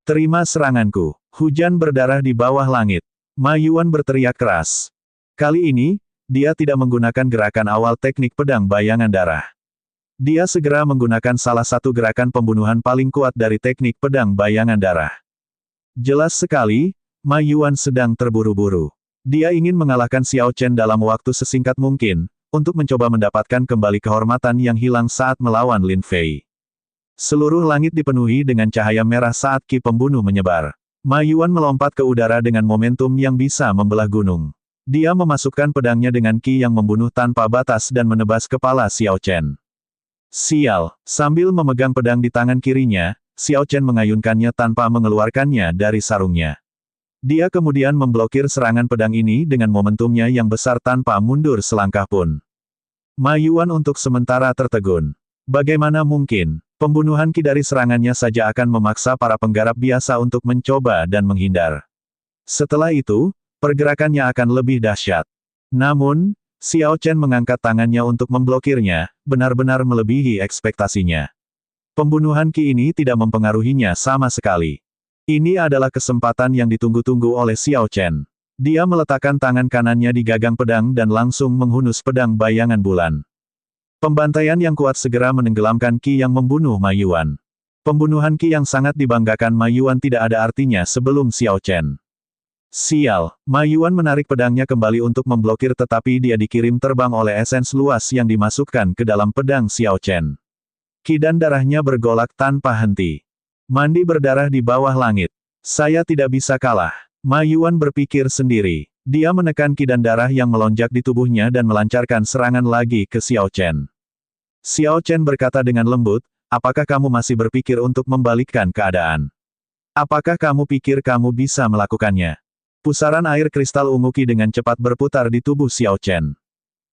Terima seranganku. Hujan berdarah di bawah langit. Ma Yuan berteriak keras. Kali ini, dia tidak menggunakan gerakan awal teknik pedang bayangan darah. Dia segera menggunakan salah satu gerakan pembunuhan paling kuat dari teknik pedang bayangan darah. Jelas sekali, Ma Yuan sedang terburu-buru. Dia ingin mengalahkan Xiao Chen dalam waktu sesingkat mungkin, untuk mencoba mendapatkan kembali kehormatan yang hilang saat melawan Lin Fei. Seluruh langit dipenuhi dengan cahaya merah saat ki pembunuh menyebar. Ma Yuan melompat ke udara dengan momentum yang bisa membelah gunung. Dia memasukkan pedangnya dengan ki yang membunuh tanpa batas dan menebas kepala Xiao Chen. Sial, sambil memegang pedang di tangan kirinya, Xiao Chen mengayunkannya tanpa mengeluarkannya dari sarungnya. Dia kemudian memblokir serangan pedang ini dengan momentumnya yang besar tanpa mundur selangkah pun. Ma Yuan untuk sementara tertegun. Bagaimana mungkin? Pembunuhan ki dari serangannya saja akan memaksa para penggarap biasa untuk mencoba dan menghindar. Setelah itu, pergerakannya akan lebih dahsyat. Namun, Xiao Chen mengangkat tangannya untuk memblokirnya, benar-benar melebihi ekspektasinya. Pembunuhan ki ini tidak mempengaruhinya sama sekali. Ini adalah kesempatan yang ditunggu-tunggu oleh Xiao Chen. Dia meletakkan tangan kanannya di gagang pedang dan langsung menghunus pedang bayangan bulan. Pembantaian yang kuat segera menenggelamkan ki yang membunuh Ma Yuan. Pembunuhan ki yang sangat dibanggakan Ma Yuan tidak ada artinya sebelum Xiao Chen. Sial, Ma Yuan menarik pedangnya kembali untuk memblokir tetapi dia dikirim terbang oleh esens luas yang dimasukkan ke dalam pedang Xiao Chen. Ki dan darahnya bergolak tanpa henti. Mandi berdarah di bawah langit. Saya tidak bisa kalah. Ma Yuan berpikir sendiri. Dia menekan ki dan darah yang melonjak di tubuhnya dan melancarkan serangan lagi ke Xiao Chen. Xiao Chen berkata dengan lembut, apakah kamu masih berpikir untuk membalikkan keadaan? Apakah kamu pikir kamu bisa melakukannya? Pusaran air kristal ungu ki dengan cepat berputar di tubuh Xiao Chen.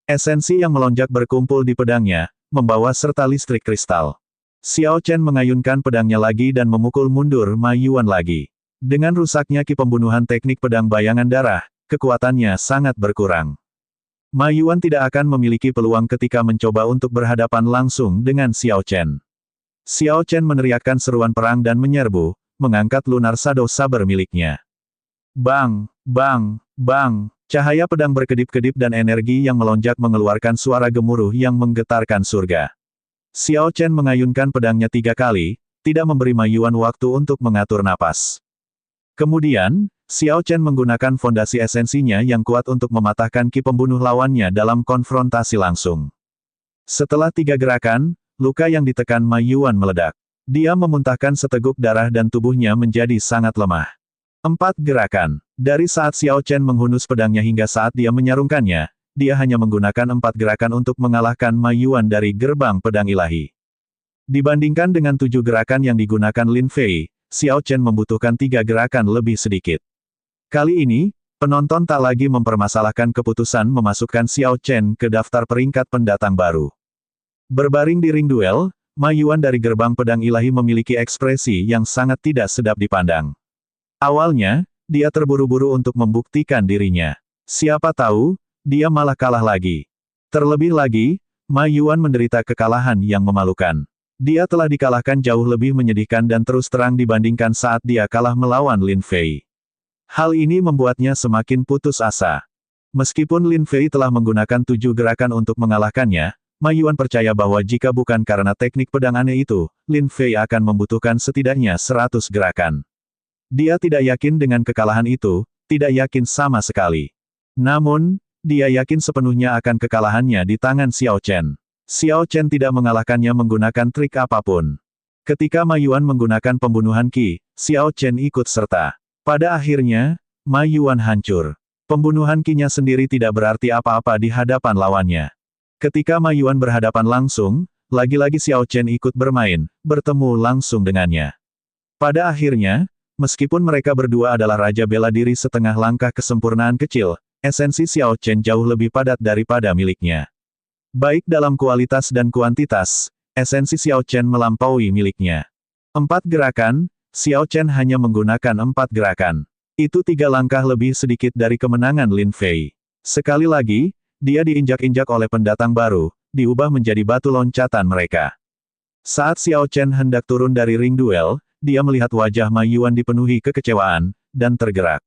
Esensi yang melonjak berkumpul di pedangnya, membawa serta listrik kristal. Xiao Chen mengayunkan pedangnya lagi dan memukul mundur Ma Yuan lagi. Dengan rusaknya ki pembunuhan teknik pedang bayangan darah, kekuatannya sangat berkurang. Ma Yuan tidak akan memiliki peluang ketika mencoba untuk berhadapan langsung dengan Xiao Chen. Xiao Chen meneriakkan seruan perang dan menyerbu, mengangkat Lunar Shadow Saber miliknya. Bang, bang, bang, cahaya pedang berkedip-kedip dan energi yang melonjak mengeluarkan suara gemuruh yang menggetarkan surga. Xiao Chen mengayunkan pedangnya 3 kali, tidak memberi Ma Yuan waktu untuk mengatur napas. Kemudian, Xiao Chen menggunakan fondasi esensinya yang kuat untuk mematahkan ki pembunuh lawannya dalam konfrontasi langsung. Setelah 3 gerakan, luka yang ditekan Ma Yuan meledak. Dia memuntahkan seteguk darah dan tubuhnya menjadi sangat lemah. 4 gerakan. Dari saat Xiao Chen menghunus pedangnya hingga saat dia menyarungkannya, dia hanya menggunakan 4 gerakan untuk mengalahkan Ma Yuan dari gerbang pedang ilahi. Dibandingkan dengan 7 gerakan yang digunakan Lin Fei, Xiao Chen membutuhkan 3 gerakan lebih sedikit. Kali ini, penonton tak lagi mempermasalahkan keputusan memasukkan Xiao Chen ke daftar peringkat pendatang baru. Berbaring di ring duel, Ma Yuan dari gerbang pedang ilahi memiliki ekspresi yang sangat tidak sedap dipandang. Awalnya, dia terburu-buru untuk membuktikan dirinya. Siapa tahu, dia malah kalah lagi. Terlebih lagi, Ma Yuan menderita kekalahan yang memalukan. Dia telah dikalahkan jauh lebih menyedihkan dan terus terang dibandingkan saat dia kalah melawan Lin Fei. Hal ini membuatnya semakin putus asa. Meskipun Lin Fei telah menggunakan 7 gerakan untuk mengalahkannya, Ma Yuan percaya bahwa jika bukan karena teknik pedang aneh itu, Lin Fei akan membutuhkan setidaknya 100 gerakan. Dia tidak yakin dengan kekalahan itu, tidak yakin sama sekali. Namun, dia yakin sepenuhnya akan kekalahannya di tangan Xiao Chen. Xiao Chen tidak mengalahkannya menggunakan trik apapun. Ketika Ma Yuan menggunakan pembunuhan ki, Xiao Chen ikut serta. Pada akhirnya, Ma Yuan hancur. Pembunuhan ki-nya sendiri tidak berarti apa-apa di hadapan lawannya. Ketika Ma Yuan berhadapan langsung, lagi-lagi Xiao Chen ikut bermain, bertemu langsung dengannya. Pada akhirnya, meskipun mereka berdua adalah raja bela diri setengah langkah kesempurnaan kecil, esensi Xiao Chen jauh lebih padat daripada miliknya. Baik dalam kualitas dan kuantitas, esensi Xiao Chen melampaui miliknya. 4 gerakan, Xiao Chen hanya menggunakan 4 gerakan. Itu 3 langkah lebih sedikit dari kemenangan Lin Fei. Sekali lagi, dia diinjak-injak oleh pendatang baru, diubah menjadi batu loncatan mereka. Saat Xiao Chen hendak turun dari ring duel, dia melihat wajah Ma Yuan dipenuhi kekecewaan, dan tergerak.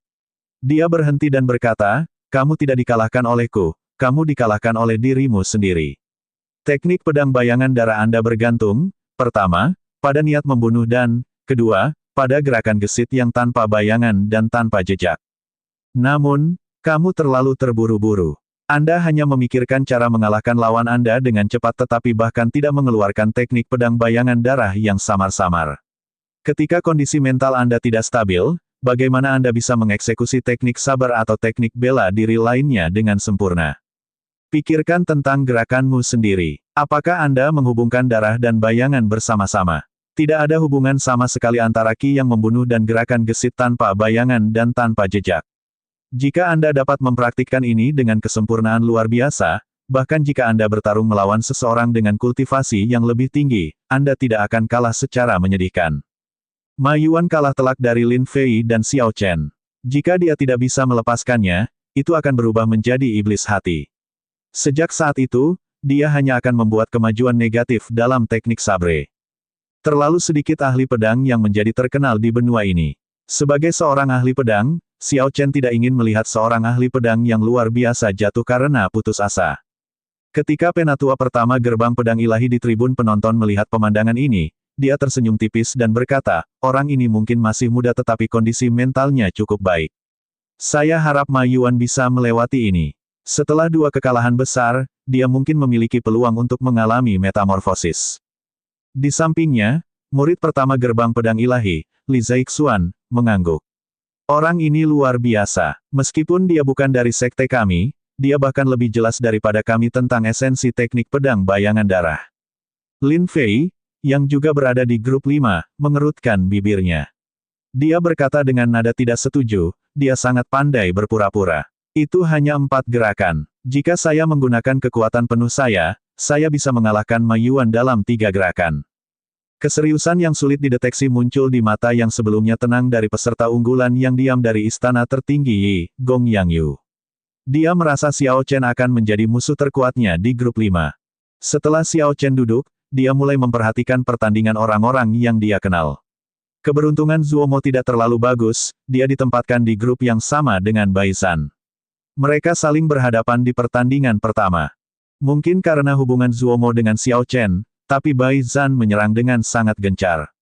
Dia berhenti dan berkata, kamu tidak dikalahkan olehku, kamu dikalahkan oleh dirimu sendiri. Teknik pedang bayangan darah Anda bergantung, pertama, pada niat membunuh dan, kedua, pada gerakan gesit yang tanpa bayangan dan tanpa jejak. Namun, kamu terlalu terburu-buru. Anda hanya memikirkan cara mengalahkan lawan Anda dengan cepat tetapi bahkan tidak mengeluarkan teknik pedang bayangan darah yang samar-samar. Ketika kondisi mental Anda tidak stabil, bagaimana Anda bisa mengeksekusi teknik sabar atau teknik bela diri lainnya dengan sempurna? Pikirkan tentang gerakanmu sendiri. Apakah Anda menghubungkan darah dan bayangan bersama-sama? Tidak ada hubungan sama sekali antara ki yang membunuh dan gerakan gesit tanpa bayangan dan tanpa jejak. Jika Anda dapat mempraktikkan ini dengan kesempurnaan luar biasa, bahkan jika Anda bertarung melawan seseorang dengan kultivasi yang lebih tinggi, Anda tidak akan kalah secara menyedihkan. Ma Yuan kalah telak dari Lin Fei dan Xiao Chen. Jika dia tidak bisa melepaskannya, itu akan berubah menjadi iblis hati. Sejak saat itu, dia hanya akan membuat kemajuan negatif dalam teknik sabre. Terlalu sedikit ahli pedang yang menjadi terkenal di benua ini. Sebagai seorang ahli pedang, Xiao Chen tidak ingin melihat seorang ahli pedang yang luar biasa jatuh karena putus asa. Ketika penatua pertama gerbang pedang ilahi di tribun penonton melihat pemandangan ini, dia tersenyum tipis dan berkata, orang ini mungkin masih muda tetapi kondisi mentalnya cukup baik. Saya harap Ma Yuan bisa melewati ini. Setelah 2 kekalahan besar, dia mungkin memiliki peluang untuk mengalami metamorfosis. Di sampingnya, murid pertama gerbang pedang ilahi, Li Zeixuan, mengangguk. Orang ini luar biasa. Meskipun dia bukan dari sekte kami, dia bahkan lebih jelas daripada kami tentang esensi teknik pedang bayangan darah. Lin Fei, yang juga berada di grup 5, mengerutkan bibirnya. Dia berkata dengan nada tidak setuju, dia sangat pandai berpura-pura. Itu hanya 4 gerakan. Jika saya menggunakan kekuatan penuh saya bisa mengalahkan Ma Yuan dalam 3 gerakan. Keseriusan yang sulit dideteksi muncul di mata yang sebelumnya tenang dari peserta unggulan yang diam dari istana tertinggi Yi, Gong Yangyu. Dia merasa Xiao Chen akan menjadi musuh terkuatnya di grup 5. Setelah Xiao Chen duduk, dia mulai memperhatikan pertandingan orang-orang yang dia kenal. Keberuntungan Zuomo tidak terlalu bagus, dia ditempatkan di grup yang sama dengan Bai Zhan. Mereka saling berhadapan di pertandingan pertama. Mungkin karena hubungan Zuomo dengan Xiao Chen, tapi Bai Zhan menyerang dengan sangat gencar.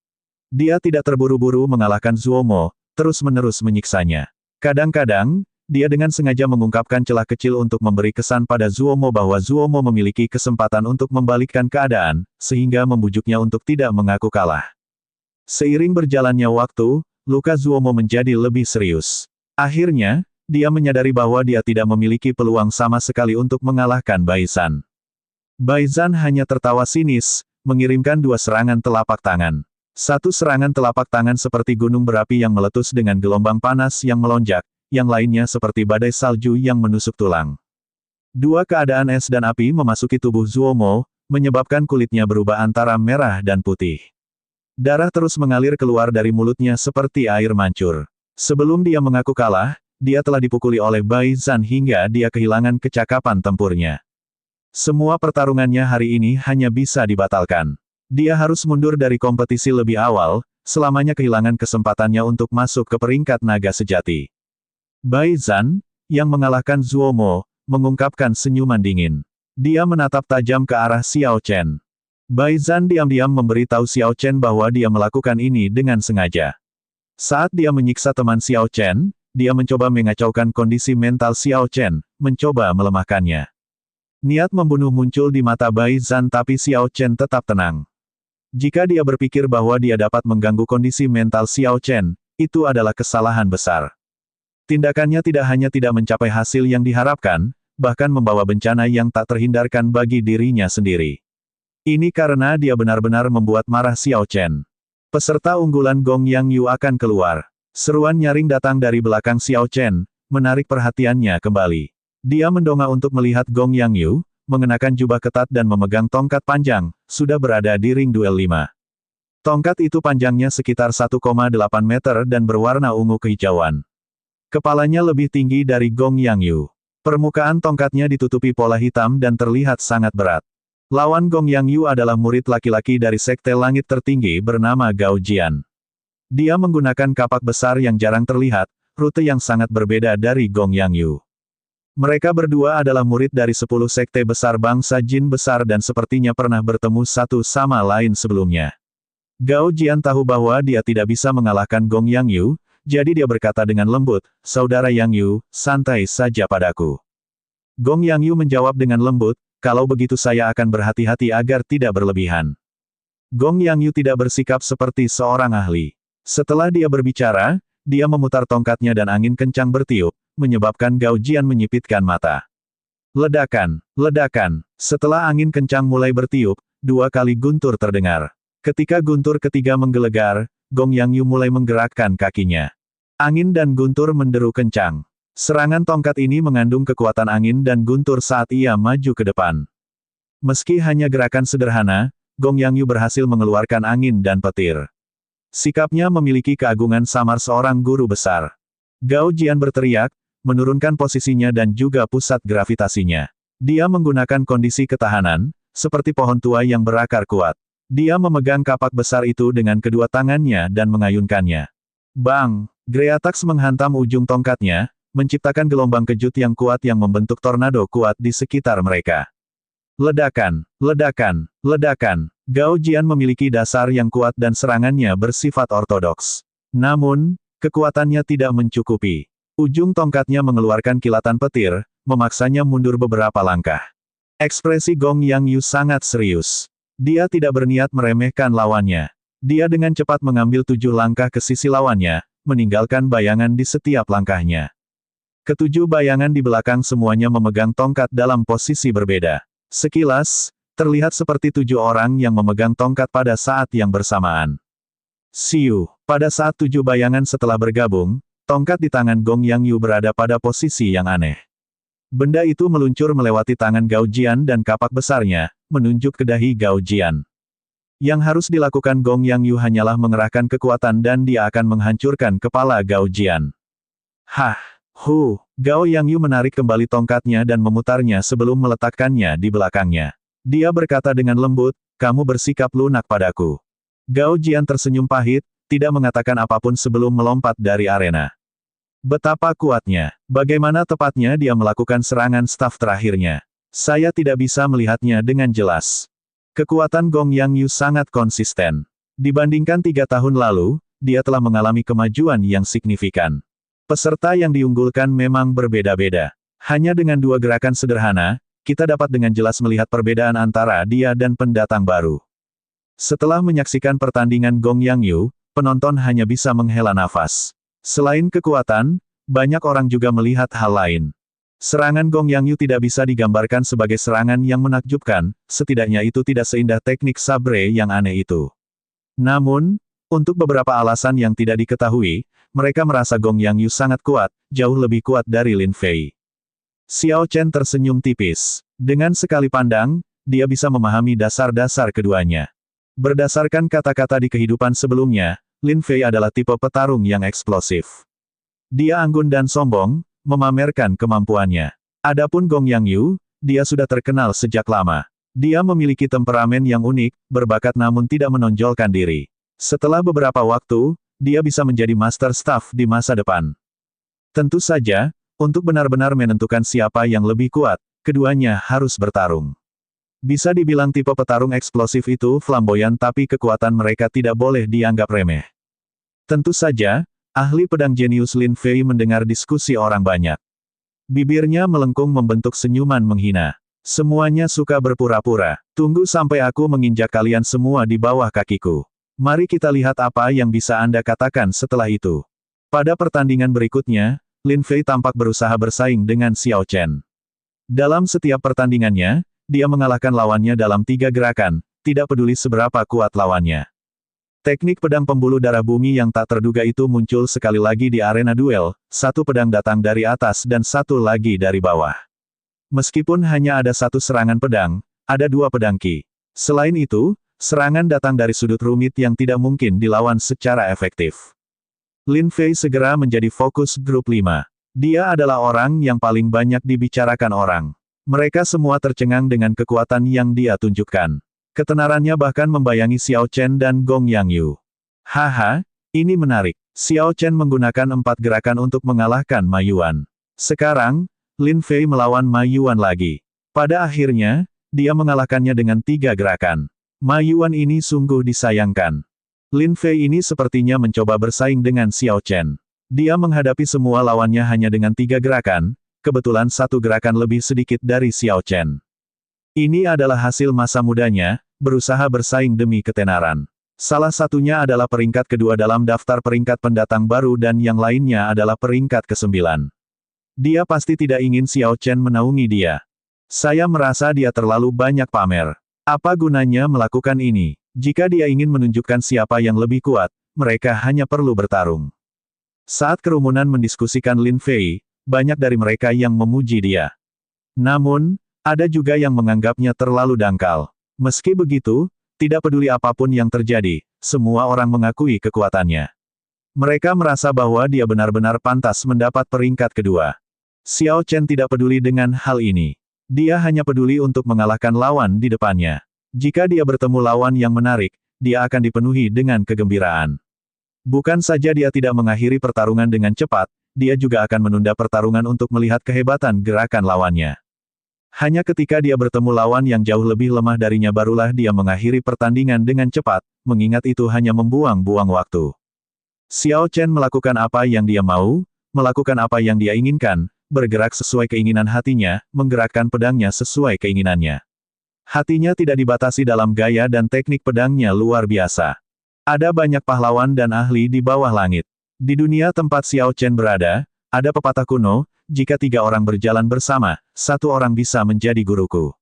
Dia tidak terburu-buru mengalahkan Zuomo, terus-menerus menyiksanya. Kadang-kadang, dia dengan sengaja mengungkapkan celah kecil untuk memberi kesan pada Zuomo bahwa Zuomo memiliki kesempatan untuk membalikkan keadaan, sehingga membujuknya untuk tidak mengaku kalah. Seiring berjalannya waktu, luka Zuomo menjadi lebih serius. Akhirnya, dia menyadari bahwa dia tidak memiliki peluang sama sekali untuk mengalahkan Bai Zhan. Bai Zhan hanya tertawa sinis, mengirimkan 2 serangan telapak tangan. Satu serangan telapak tangan seperti gunung berapi yang meletus dengan gelombang panas yang melonjak, yang lainnya seperti badai salju yang menusuk tulang. 2 keadaan es dan api memasuki tubuh Zuomo, menyebabkan kulitnya berubah antara merah dan putih. Darah terus mengalir keluar dari mulutnya seperti air mancur. Sebelum dia mengaku kalah, dia telah dipukuli oleh Bai Zhan hingga dia kehilangan kecakapan tempurnya. Semua pertarungannya hari ini hanya bisa dibatalkan. Dia harus mundur dari kompetisi lebih awal, selamanya kehilangan kesempatannya untuk masuk ke peringkat naga sejati. Bai Zhan, yang mengalahkan Zuomo, mengungkapkan senyuman dingin. Dia menatap tajam ke arah Xiao Chen. Bai Zhan diam-diam memberitahu Xiao Chen bahwa dia melakukan ini dengan sengaja. Saat dia menyiksa teman Xiao Chen, dia mencoba mengacaukan kondisi mental Xiao Chen, mencoba melemahkannya. Niat membunuh muncul di mata Bai Zhan tapi Xiao Chen tetap tenang. Jika dia berpikir bahwa dia dapat mengganggu kondisi mental Xiao Chen, itu adalah kesalahan besar. Tindakannya tidak hanya tidak mencapai hasil yang diharapkan, bahkan membawa bencana yang tak terhindarkan bagi dirinya sendiri. Ini karena dia benar-benar membuat marah Xiao Chen. Peserta unggulan Gong Yangyu akan keluar. Seruan nyaring datang dari belakang Xiao Chen, menarik perhatiannya kembali. Dia mendongak untuk melihat Gong Yangyu, mengenakan jubah ketat dan memegang tongkat panjang, sudah berada di ring duel 5. Tongkat itu panjangnya sekitar 1,8 meter dan berwarna ungu kehijauan. Kepalanya lebih tinggi dari Gong Yangyu. Permukaan tongkatnya ditutupi pola hitam dan terlihat sangat berat. Lawan Gong Yangyu adalah murid laki-laki dari sekte langit tertinggi bernama Gao Jian. Dia menggunakan kapak besar yang jarang terlihat, rute yang sangat berbeda dari Gong Yangyu. Mereka berdua adalah murid dari 10 sekte besar bangsa jin besar dan sepertinya pernah bertemu satu sama lain sebelumnya. Gao Jian tahu bahwa dia tidak bisa mengalahkan Gong Yangyu, jadi dia berkata dengan lembut, "Saudara Yangyu, santai saja padaku." Gong Yangyu menjawab dengan lembut, "Kalau begitu saya akan berhati-hati agar tidak berlebihan." Gong Yangyu tidak bersikap seperti seorang ahli. Setelah dia berbicara, dia memutar tongkatnya dan angin kencang bertiup, menyebabkan Gao Jian menyipitkan mata. Ledakan, ledakan. Setelah angin kencang mulai bertiup, 2 kali guntur terdengar. Ketika guntur ketiga menggelegar, Gong Yangyu mulai menggerakkan kakinya. Angin dan guntur menderu kencang. Serangan tongkat ini mengandung kekuatan angin dan guntur saat ia maju ke depan. Meski hanya gerakan sederhana, Gong Yangyu berhasil mengeluarkan angin dan petir. Sikapnya memiliki keagungan samar seorang guru besar. Gao Jian berteriak, menurunkan posisinya dan juga pusat gravitasinya. Dia menggunakan kondisi ketahanan, seperti pohon tua yang berakar kuat. Dia memegang kapak besar itu dengan kedua tangannya dan mengayunkannya. Bang! Greatax menghantam ujung tongkatnya, menciptakan gelombang kejut yang kuat yang membentuk tornado kuat di sekitar mereka. Ledakan, ledakan, ledakan. Gao Jian memiliki dasar yang kuat dan serangannya bersifat ortodoks. Namun, kekuatannya tidak mencukupi. Ujung tongkatnya mengeluarkan kilatan petir, memaksanya mundur beberapa langkah. Ekspresi Gong Yangyu sangat serius. Dia tidak berniat meremehkan lawannya. Dia dengan cepat mengambil 7 langkah ke sisi lawannya, meninggalkan bayangan di setiap langkahnya. Ketujuh bayangan di belakang semuanya memegang tongkat dalam posisi berbeda. Sekilas, terlihat seperti 7 orang yang memegang tongkat pada saat yang bersamaan. Siu, pada saat 7 bayangan setelah bergabung, tongkat di tangan Gong Yangyu berada pada posisi yang aneh. Benda itu meluncur melewati tangan Gao Jian dan kapak besarnya, menunjuk ke dahi Gao Jian. Yang harus dilakukan Gong Yangyu hanyalah mengerahkan kekuatan dan dia akan menghancurkan kepala Gao Jian. Hah! Gao Yangyu menarik kembali tongkatnya dan memutarnya sebelum meletakkannya di belakangnya. Dia berkata dengan lembut, "Kamu bersikap lunak padaku." Gao Jian tersenyum pahit, tidak mengatakan apapun sebelum melompat dari arena. Betapa kuatnya. Bagaimana tepatnya dia melakukan serangan staf terakhirnya. Saya tidak bisa melihatnya dengan jelas. Kekuatan Gong Yangyu sangat konsisten. Dibandingkan 3 tahun lalu, dia telah mengalami kemajuan yang signifikan. Peserta yang diunggulkan memang berbeda-beda. Hanya dengan 2 gerakan sederhana, kita dapat dengan jelas melihat perbedaan antara dia dan pendatang baru. Setelah menyaksikan pertandingan Gong Yangyu, penonton hanya bisa menghela nafas. Selain kekuatan, banyak orang juga melihat hal lain. Serangan Gong Yangyu tidak bisa digambarkan sebagai serangan yang menakjubkan, setidaknya itu tidak seindah teknik sabre yang aneh itu. Namun, untuk beberapa alasan yang tidak diketahui, mereka merasa Gong Yangyu sangat kuat, jauh lebih kuat dari Lin Fei. Xiao Chen tersenyum tipis. Dengan sekali pandang, dia bisa memahami dasar-dasar keduanya. Berdasarkan kata-kata di kehidupan sebelumnya, Lin Fei adalah tipe petarung yang eksplosif. Dia anggun dan sombong, memamerkan kemampuannya. Adapun Gong Yangyu, dia sudah terkenal sejak lama. Dia memiliki temperamen yang unik, berbakat namun tidak menonjolkan diri. Setelah beberapa waktu, dia bisa menjadi master staff di masa depan. Tentu saja, untuk benar-benar menentukan siapa yang lebih kuat, keduanya harus bertarung. Bisa dibilang tipe petarung eksplosif itu flamboyan tapi kekuatan mereka tidak boleh dianggap remeh. Tentu saja, ahli pedang jenius Lin Fei mendengar diskusi orang banyak. Bibirnya melengkung membentuk senyuman menghina. Semuanya suka berpura-pura. Tunggu sampai aku menginjak kalian semua di bawah kakiku. Mari kita lihat apa yang bisa Anda katakan setelah itu. Pada pertandingan berikutnya, Lin Fei tampak berusaha bersaing dengan Xiao Chen. Dalam setiap pertandingannya, dia mengalahkan lawannya dalam 3 gerakan, tidak peduli seberapa kuat lawannya. Teknik pedang pembuluh darah bumi yang tak terduga itu muncul sekali lagi di arena duel, 1 pedang datang dari atas dan 1 lagi dari bawah. Meskipun hanya ada 1 serangan pedang, ada 2 pedang ki. Selain itu, serangan datang dari sudut rumit yang tidak mungkin dilawan secara efektif. Lin Fei segera menjadi fokus grup 5. Dia adalah orang yang paling banyak dibicarakan orang. Mereka semua tercengang dengan kekuatan yang dia tunjukkan. Ketenarannya bahkan membayangi Xiao Chen dan Gong Yangyu. Haha, Ini menarik. Xiao Chen menggunakan 4 gerakan untuk mengalahkan Ma Yuan. Sekarang, Lin Fei melawan Ma Yuan lagi. Pada akhirnya, dia mengalahkannya dengan 3 gerakan. Ma Yuan ini sungguh disayangkan. Lin Fei ini sepertinya mencoba bersaing dengan Xiao Chen. Dia menghadapi semua lawannya hanya dengan 3 gerakan, kebetulan 1 gerakan lebih sedikit dari Xiao Chen. Ini adalah hasil masa mudanya, berusaha bersaing demi ketenaran. Salah satunya adalah peringkat kedua dalam daftar peringkat pendatang baru dan yang lainnya adalah peringkat ke-9. Dia pasti tidak ingin Xiao Chen menaungi dia. Saya merasa dia terlalu banyak pamer. Apa gunanya melakukan ini? Jika dia ingin menunjukkan siapa yang lebih kuat, mereka hanya perlu bertarung. Saat kerumunan mendiskusikan Lin Fei, banyak dari mereka yang memuji dia. Namun, ada juga yang menganggapnya terlalu dangkal. Meski begitu, tidak peduli apapun yang terjadi, semua orang mengakui kekuatannya. Mereka merasa bahwa dia benar-benar pantas mendapat peringkat kedua. Xiao Chen tidak peduli dengan hal ini. Dia hanya peduli untuk mengalahkan lawan di depannya. Jika dia bertemu lawan yang menarik, dia akan dipenuhi dengan kegembiraan. Bukan saja dia tidak mengakhiri pertarungan dengan cepat, dia juga akan menunda pertarungan untuk melihat kehebatan gerakan lawannya. Hanya ketika dia bertemu lawan yang jauh lebih lemah darinya barulah dia mengakhiri pertandingan dengan cepat, mengingat itu hanya membuang-buang waktu. Xiao Chen melakukan apa yang dia mau, melakukan apa yang dia inginkan, bergerak sesuai keinginan hatinya, menggerakkan pedangnya sesuai keinginannya. Hatinya tidak dibatasi dalam gaya dan teknik pedangnya luar biasa. Ada banyak pahlawan dan ahli di bawah langit. Di dunia tempat Xiao Chen berada, ada pepatah kuno, jika 3 orang berjalan bersama, 1 orang bisa menjadi guruku.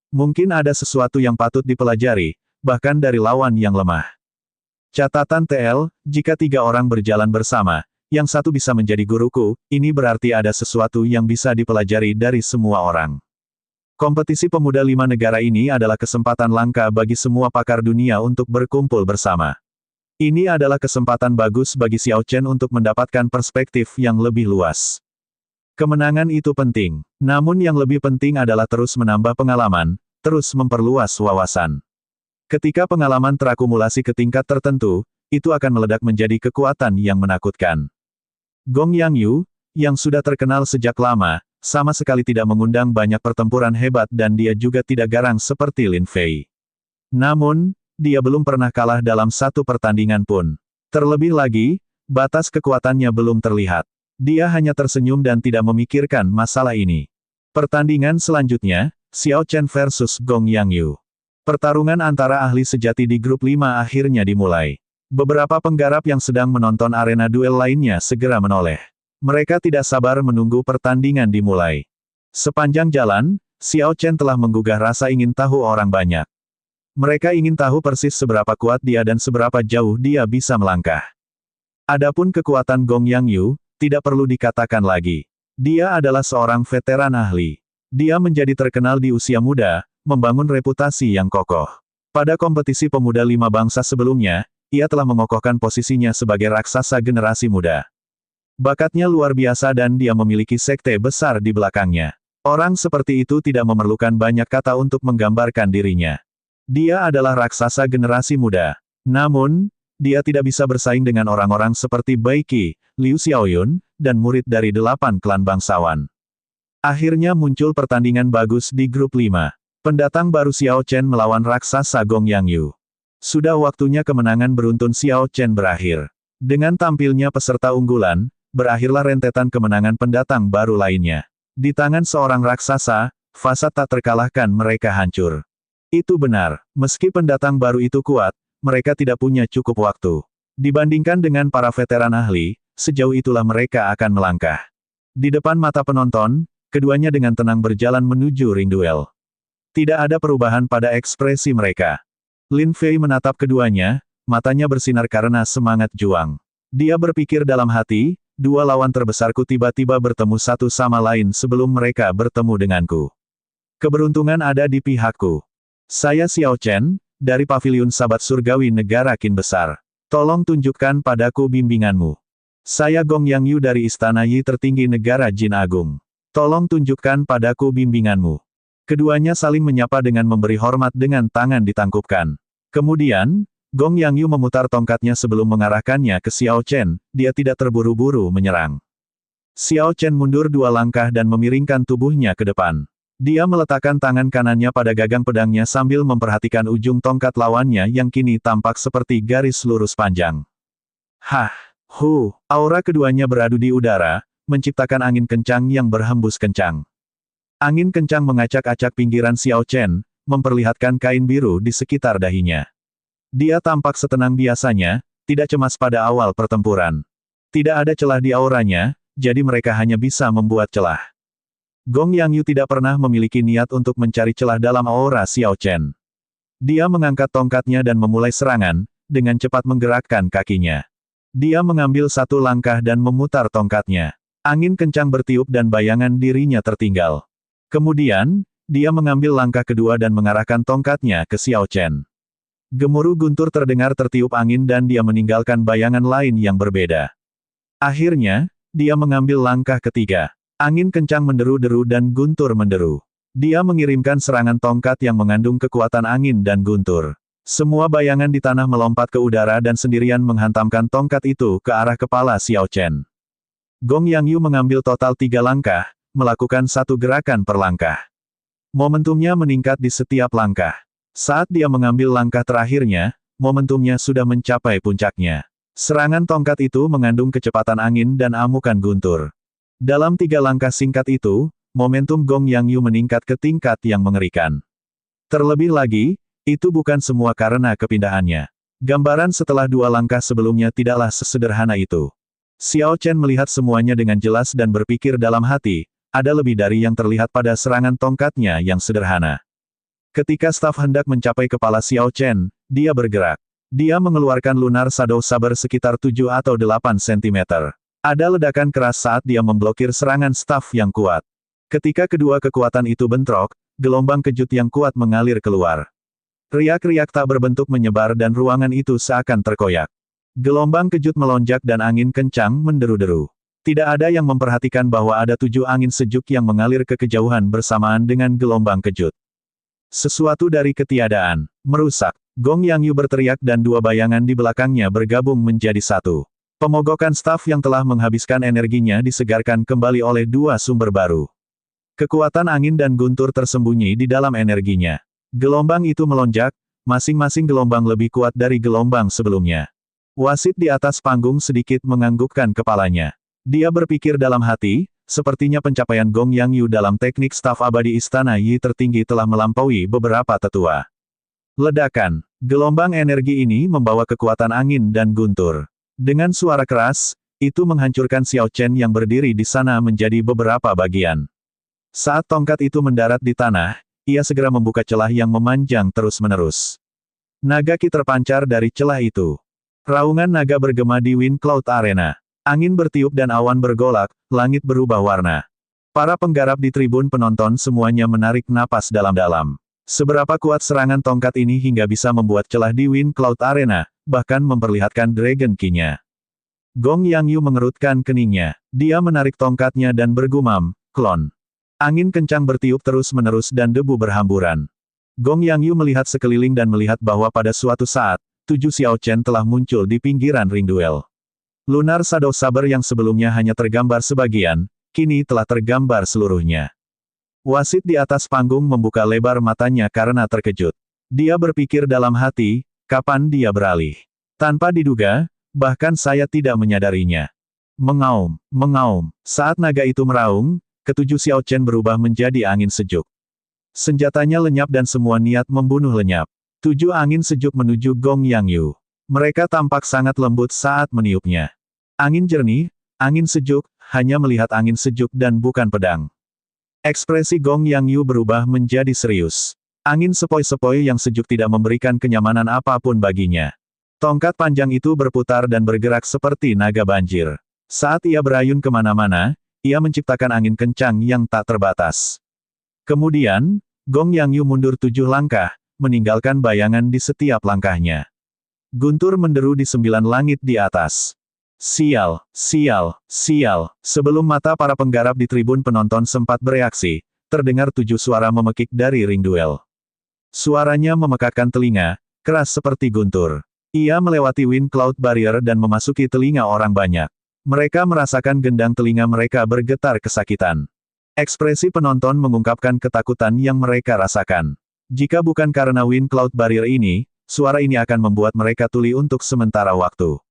Mungkin ada sesuatu yang patut dipelajari, bahkan dari lawan yang lemah. Catatan TL, jika 3 orang berjalan bersama, yang 1 bisa menjadi guruku, ini berarti ada sesuatu yang bisa dipelajari dari semua orang. Kompetisi pemuda 5 negara ini adalah kesempatan langka bagi semua pakar dunia untuk berkumpul bersama. Ini adalah kesempatan bagus bagi Xiao Chen untuk mendapatkan perspektif yang lebih luas. Kemenangan itu penting, namun yang lebih penting adalah terus menambah pengalaman, terus memperluas wawasan. Ketika pengalaman terakumulasi ke tingkat tertentu, itu akan meledak menjadi kekuatan yang menakutkan. Gong Yangyu, yang sudah terkenal sejak lama, sama sekali tidak mengundang banyak pertempuran hebat dan dia juga tidak garang seperti Lin Fei. Namun, dia belum pernah kalah dalam 1 pertandingan pun. Terlebih lagi, batas kekuatannya belum terlihat. Dia hanya tersenyum dan tidak memikirkan masalah ini. Pertandingan selanjutnya, Xiao Chen versus Gong Yangyu. Pertarungan antara ahli sejati di grup 5 akhirnya dimulai. Beberapa penggarap yang sedang menonton arena duel lainnya segera menoleh. Mereka tidak sabar menunggu pertandingan dimulai. Sepanjang jalan, Xiao Chen telah menggugah rasa ingin tahu orang banyak. Mereka ingin tahu persis seberapa kuat dia dan seberapa jauh dia bisa melangkah. Adapun kekuatan Gong Yangyu, tidak perlu dikatakan lagi. Dia adalah seorang veteran ahli. Dia menjadi terkenal di usia muda, membangun reputasi yang kokoh. Pada kompetisi pemuda 5 bangsa sebelumnya, ia telah mengokohkan posisinya sebagai raksasa generasi muda. Bakatnya luar biasa dan dia memiliki sekte besar di belakangnya. Orang seperti itu tidak memerlukan banyak kata untuk menggambarkan dirinya. Dia adalah raksasa generasi muda. Namun, dia tidak bisa bersaing dengan orang-orang seperti Bai Qi, Liu Xiaoyun, dan murid dari 8 klan bangsawan. Akhirnya muncul pertandingan bagus di grup 5. Pendatang baru Xiao Chen melawan raksasa Gong Yangyu. Sudah waktunya kemenangan beruntun Xiao Chen berakhir. Dengan tampilnya peserta unggulan, berakhirlah rentetan kemenangan pendatang baru lainnya. Di tangan seorang raksasa, fasad tak terkalahkan mereka hancur. Itu benar, meski pendatang baru itu kuat, mereka tidak punya cukup waktu. Dibandingkan dengan para veteran ahli, sejauh itulah mereka akan melangkah. Di depan mata penonton, keduanya dengan tenang berjalan menuju ring duel. Tidak ada perubahan pada ekspresi mereka. Lin Fei menatap keduanya, matanya bersinar karena semangat juang. Dia berpikir dalam hati, 2 lawan terbesarku tiba-tiba bertemu satu sama lain sebelum mereka bertemu denganku. Keberuntungan ada di pihakku. Saya Xiao Chen, dari Paviliun Sabat Surgawi Negara Qin Besar. Tolong tunjukkan padaku bimbinganmu. Saya Gong Yangyu dari Istana Yi tertinggi Negara Jin Agung. Tolong tunjukkan padaku bimbinganmu. Keduanya saling menyapa dengan memberi hormat dengan tangan ditangkupkan. Kemudian, Gong Yangyu memutar tongkatnya sebelum mengarahkannya ke Xiao Chen, dia tidak terburu-buru menyerang. Xiao Chen mundur 2 langkah dan memiringkan tubuhnya ke depan. Dia meletakkan tangan kanannya pada gagang pedangnya sambil memperhatikan ujung tongkat lawannya yang kini tampak seperti garis lurus panjang. Hah! Aura keduanya beradu di udara, menciptakan angin kencang yang berhembus kencang. Angin kencang mengacak-acak pinggiran Xiao Chen, memperlihatkan kain biru di sekitar dahinya. Dia tampak setenang biasanya, tidak cemas pada awal pertempuran. Tidak ada celah di auranya, jadi mereka hanya bisa membuat celah. Gong Yangyu tidak pernah memiliki niat untuk mencari celah dalam aura Xiao Chen. Dia mengangkat tongkatnya dan memulai serangan, dengan cepat menggerakkan kakinya. Dia mengambil 1 langkah dan memutar tongkatnya. Angin kencang bertiup dan bayangan dirinya tertinggal. Kemudian, dia mengambil langkah kedua dan mengarahkan tongkatnya ke Xiao Chen. Gemuruh guntur terdengar tertiup angin dan dia meninggalkan bayangan lain yang berbeda. Akhirnya, dia mengambil langkah ketiga. Angin kencang menderu-deru dan guntur menderu. Dia mengirimkan serangan tongkat yang mengandung kekuatan angin dan guntur. Semua bayangan di tanah melompat ke udara dan sendirian menghantamkan tongkat itu ke arah kepala Xiao Chen. Gong Yangyu mengambil total 3 langkah, melakukan 1 gerakan per langkah. Momentumnya meningkat di setiap langkah. Saat dia mengambil langkah terakhirnya, momentumnya sudah mencapai puncaknya. Serangan tongkat itu mengandung kecepatan angin dan amukan guntur. Dalam 3 langkah singkat itu, momentum Gong Yangyu meningkat ke tingkat yang mengerikan. Terlebih lagi, itu bukan semua karena kepindahannya. Gambaran setelah 2 langkah sebelumnya tidaklah sesederhana itu. Xiao Chen melihat semuanya dengan jelas dan berpikir dalam hati, ada lebih dari yang terlihat pada serangan tongkatnya yang sederhana. Ketika staf hendak mencapai kepala Xiao Chen, dia bergerak. Dia mengeluarkan Lunar Shadow Saber sekitar 7 atau 8 cm. Ada ledakan keras saat dia memblokir serangan staf yang kuat. Ketika kedua kekuatan itu bentrok, gelombang kejut yang kuat mengalir keluar. Riak-riak tak berbentuk menyebar dan ruangan itu seakan terkoyak. Gelombang kejut melonjak dan angin kencang menderu-deru. Tidak ada yang memperhatikan bahwa ada 7 angin sejuk yang mengalir ke kejauhan bersamaan dengan gelombang kejut. Sesuatu dari ketiadaan, merusak. Gong Yangyu berteriak dan 2 bayangan di belakangnya bergabung menjadi 1. Pemogokan staf yang telah menghabiskan energinya disegarkan kembali oleh 2 sumber baru. Kekuatan angin dan guntur tersembunyi di dalam energinya. Gelombang itu melonjak, masing-masing gelombang lebih kuat dari gelombang sebelumnya. Wasit di atas panggung sedikit menganggukkan kepalanya. Dia berpikir dalam hati, sepertinya pencapaian Gong Yangyu dalam teknik staf abadi Istana Yi tertinggi telah melampaui beberapa tetua. Ledakan. Gelombang energi ini membawa kekuatan angin dan guntur. Dengan suara keras, itu menghancurkan Xiao Chen yang berdiri di sana menjadi beberapa bagian. Saat tongkat itu mendarat di tanah, ia segera membuka celah yang memanjang terus-menerus. Naga ki terpancar dari celah itu. Raungan naga bergema di Wind Cloud Arena. Angin bertiup dan awan bergolak, langit berubah warna. Para penggarap di tribun penonton semuanya menarik napas dalam-dalam. Seberapa kuat serangan tongkat ini hingga bisa membuat celah di Wind Cloud Arena, bahkan memperlihatkan Dragon Ki-nya. Gong Yangyu mengerutkan keningnya. Dia menarik tongkatnya dan bergumam, "Klon." Angin kencang bertiup terus-menerus dan debu berhamburan. Gong Yangyu melihat sekeliling dan melihat bahwa pada suatu saat, 7 Xiao Chen telah muncul di pinggiran ring duel. Lunar Shadow Saber yang sebelumnya hanya tergambar sebagian, kini telah tergambar seluruhnya. Wasit di atas panggung membuka lebar matanya karena terkejut. Dia berpikir dalam hati, kapan dia beralih? Tanpa diduga, bahkan saya tidak menyadarinya. Mengaum, mengaum. Saat naga itu meraung, ketujuh Xiao Chen berubah menjadi angin sejuk. Senjatanya lenyap dan semua niat membunuh lenyap. 7 angin sejuk menuju Gong Yangyu. Mereka tampak sangat lembut saat meniupnya. Angin jernih, angin sejuk, hanya melihat angin sejuk dan bukan pedang. Ekspresi Gong Yangyu berubah menjadi serius. Angin sepoi-sepoi yang sejuk tidak memberikan kenyamanan apapun baginya. Tongkat panjang itu berputar dan bergerak seperti naga banjir. Saat ia berayun kemana-mana, ia menciptakan angin kencang yang tak terbatas. Kemudian, Gong Yangyu mundur 7 langkah, meninggalkan bayangan di setiap langkahnya. Guntur menderu di 9 langit di atas. Sial, sial, sial. Sebelum mata para penggarap di tribun penonton sempat bereaksi, terdengar 7 suara memekik dari ring duel. Suaranya memekakkan telinga, keras seperti guntur. Ia melewati Wind Cloud Barrier dan memasuki telinga orang banyak. Mereka merasakan gendang telinga mereka bergetar kesakitan. Ekspresi penonton mengungkapkan ketakutan yang mereka rasakan. Jika bukan karena Wind Cloud Barrier ini, suara ini akan membuat mereka tuli untuk sementara waktu.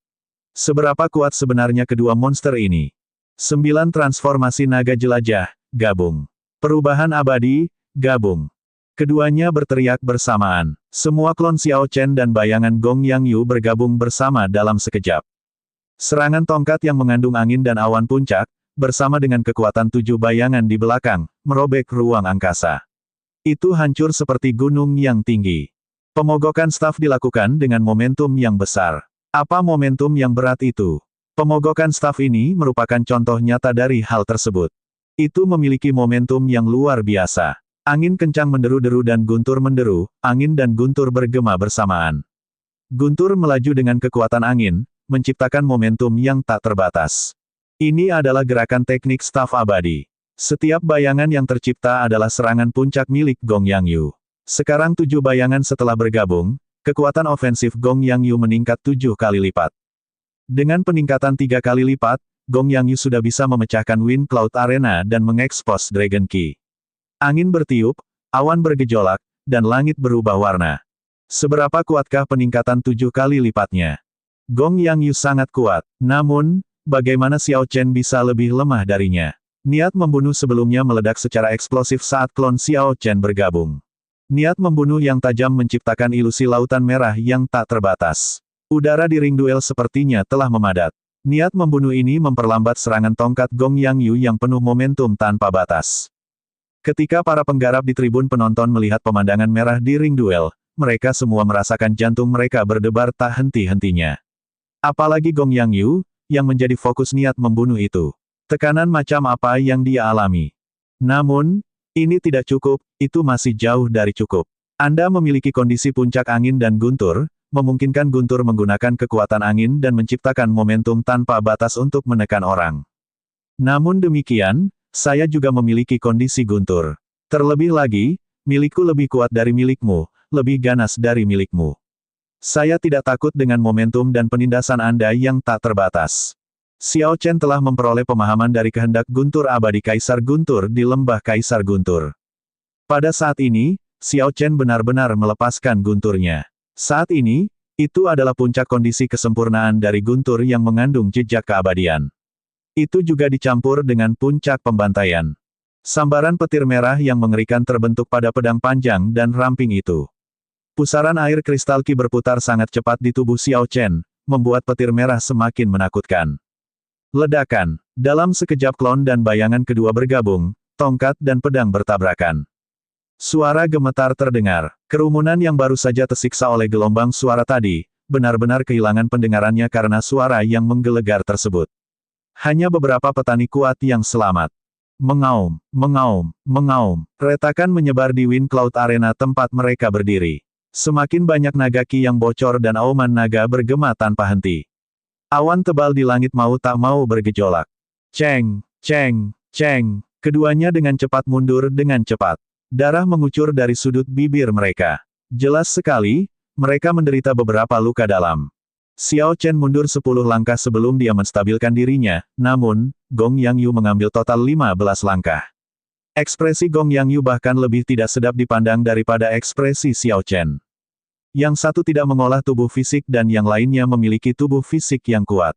Seberapa kuat sebenarnya kedua monster ini? 9 transformasi naga jelajah, gabung. Perubahan abadi, gabung. Keduanya berteriak bersamaan. Semua klon Xiao Chen dan bayangan Gong Yang Yu bergabung bersama dalam sekejap. Serangan tongkat yang mengandung angin dan awan puncak, bersama dengan kekuatan 7 bayangan di belakang, merobek ruang angkasa. Itu hancur seperti gunung yang tinggi. Pemogokan staf dilakukan dengan momentum yang besar. Apa momentum yang berat itu? Pemogokan staf ini merupakan contoh nyata dari hal tersebut. Itu memiliki momentum yang luar biasa. Angin kencang menderu-deru dan guntur menderu, angin dan guntur bergema bersamaan. Guntur melaju dengan kekuatan angin, menciptakan momentum yang tak terbatas. Ini adalah gerakan teknik staf abadi. Setiap bayangan yang tercipta adalah serangan puncak milik Gong Yang Yu. Sekarang 7 bayangan setelah bergabung, kekuatan ofensif Gong Yang Yu meningkat 7 kali lipat. Dengan peningkatan 3 kali lipat, Gong Yang Yu sudah bisa memecahkan Wind Cloud Arena dan mengekspos Dragon Key. Angin bertiup, awan bergejolak, dan langit berubah warna. Seberapa kuatkah peningkatan 7 kali lipatnya? Gong Yang Yu sangat kuat. Namun, bagaimana Xiao Chen bisa lebih lemah darinya? Niat membunuh sebelumnya meledak secara eksplosif saat klon Xiao Chen bergabung. Niat membunuh yang tajam menciptakan ilusi lautan merah yang tak terbatas. Udara di ring duel sepertinya telah memadat. Niat membunuh ini memperlambat serangan tongkat Gong Yang Yu yang penuh momentum tanpa batas. Ketika para penggarap di tribun penonton melihat pemandangan merah di ring duel, mereka semua merasakan jantung mereka berdebar tak henti-hentinya. Apalagi Gong Yang Yu, yang menjadi fokus niat membunuh itu. Tekanan macam apa yang dia alami? Namun, ini tidak cukup, itu masih jauh dari cukup. Anda memiliki kondisi puncak angin dan guntur, memungkinkan guntur menggunakan kekuatan angin dan menciptakan momentum tanpa batas untuk menekan orang. Namun demikian, saya juga memiliki kondisi guntur. Terlebih lagi, milikku lebih kuat dari milikmu, lebih ganas dari milikmu. Saya tidak takut dengan momentum dan penindasan Anda yang tak terbatas. Xiao Chen telah memperoleh pemahaman dari kehendak guntur abadi Kaisar Guntur di lembah Kaisar Guntur. Pada saat ini, Xiao Chen benar-benar melepaskan gunturnya. Saat ini, itu adalah puncak kondisi kesempurnaan dari guntur yang mengandung jejak keabadian. Itu juga dicampur dengan puncak pembantaian. Sambaran petir merah yang mengerikan terbentuk pada pedang panjang dan ramping itu. Pusaran air kristal Qi berputar sangat cepat di tubuh Xiao Chen, membuat petir merah semakin menakutkan. Ledakan. Dalam sekejap klon dan bayangan kedua bergabung, tongkat dan pedang bertabrakan. Suara gemetar terdengar. Kerumunan yang baru saja tersiksa oleh gelombang suara tadi, benar-benar kehilangan pendengarannya karena suara yang menggelegar tersebut. Hanya beberapa petani kuat yang selamat. Mengaum, mengaum, mengaum. Retakan menyebar di Wind Cloud Arena tempat mereka berdiri. Semakin banyak naga Qi yang bocor dan auman naga bergema tanpa henti. Awan tebal di langit mau tak mau bergejolak. Ceng, ceng, ceng. Keduanya dengan cepat mundur dengan cepat. Darah mengucur dari sudut bibir mereka. Jelas sekali, mereka menderita beberapa luka dalam. Xiao Chen mundur 10 langkah sebelum dia menstabilkan dirinya, namun, Gong Yang Yu mengambil total 15 langkah. Ekspresi Gong Yang Yu bahkan lebih tidak sedap dipandang daripada ekspresi Xiao Chen. Yang satu tidak mengolah tubuh fisik dan yang lainnya memiliki tubuh fisik yang kuat.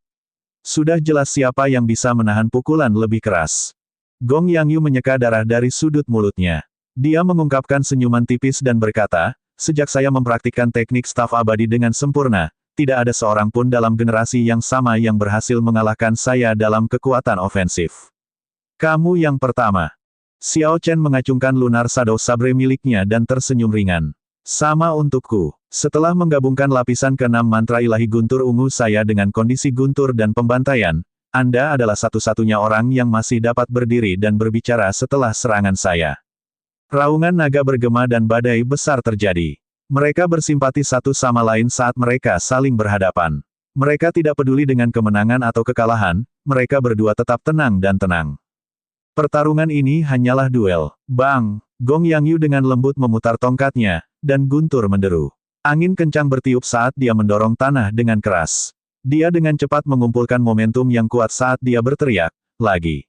Sudah jelas siapa yang bisa menahan pukulan lebih keras. Gong Yang Yu menyeka darah dari sudut mulutnya. Dia mengungkapkan senyuman tipis dan berkata, sejak saya mempraktikkan teknik staf abadi dengan sempurna, tidak ada seorang pun dalam generasi yang sama yang berhasil mengalahkan saya dalam kekuatan ofensif. Kamu yang pertama. Xiao Chen mengacungkan lunar shadow sabre miliknya dan tersenyum ringan. Sama untukku. Setelah menggabungkan lapisan ke-6 mantra ilahi guntur ungu saya dengan kondisi guntur dan pembantaian, Anda adalah satu-satunya orang yang masih dapat berdiri dan berbicara setelah serangan saya. Raungan naga bergema dan badai besar terjadi. Mereka bersimpati satu sama lain saat mereka saling berhadapan. Mereka tidak peduli dengan kemenangan atau kekalahan, mereka berdua tetap tenang dan tenang. Pertarungan ini hanyalah duel. Bang! Gong Yang Yu dengan lembut memutar tongkatnya, dan guntur menderu. Angin kencang bertiup saat dia mendorong tanah dengan keras. Dia dengan cepat mengumpulkan momentum yang kuat saat dia berteriak, lagi.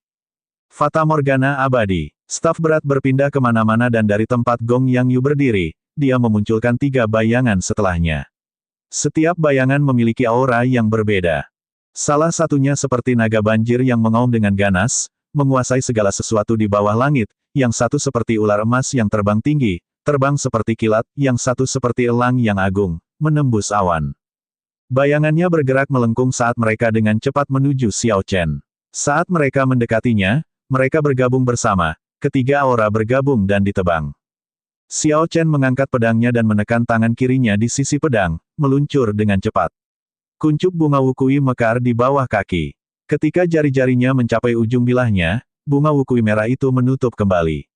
Fata Morgana abadi. Staf berat berpindah kemana-mana dan dari tempat Gong Yang Yu berdiri, dia memunculkan 3 bayangan setelahnya. Setiap bayangan memiliki aura yang berbeda. Salah satunya seperti naga banjir yang mengaum dengan ganas, menguasai segala sesuatu di bawah langit, yang satu seperti ular emas yang terbang tinggi, terbang seperti kilat, yang satu seperti elang yang agung, menembus awan. Bayangannya bergerak melengkung saat mereka dengan cepat menuju Xiao Chen. Saat mereka mendekatinya, mereka bergabung bersama, ketiga aura bergabung dan ditebang. Xiao Chen mengangkat pedangnya dan menekan tangan kirinya di sisi pedang, meluncur dengan cepat. Kuncup bunga wukui mekar di bawah kaki. Ketika jari-jarinya mencapai ujung bilahnya, bunga wukui merah itu menutup kembali.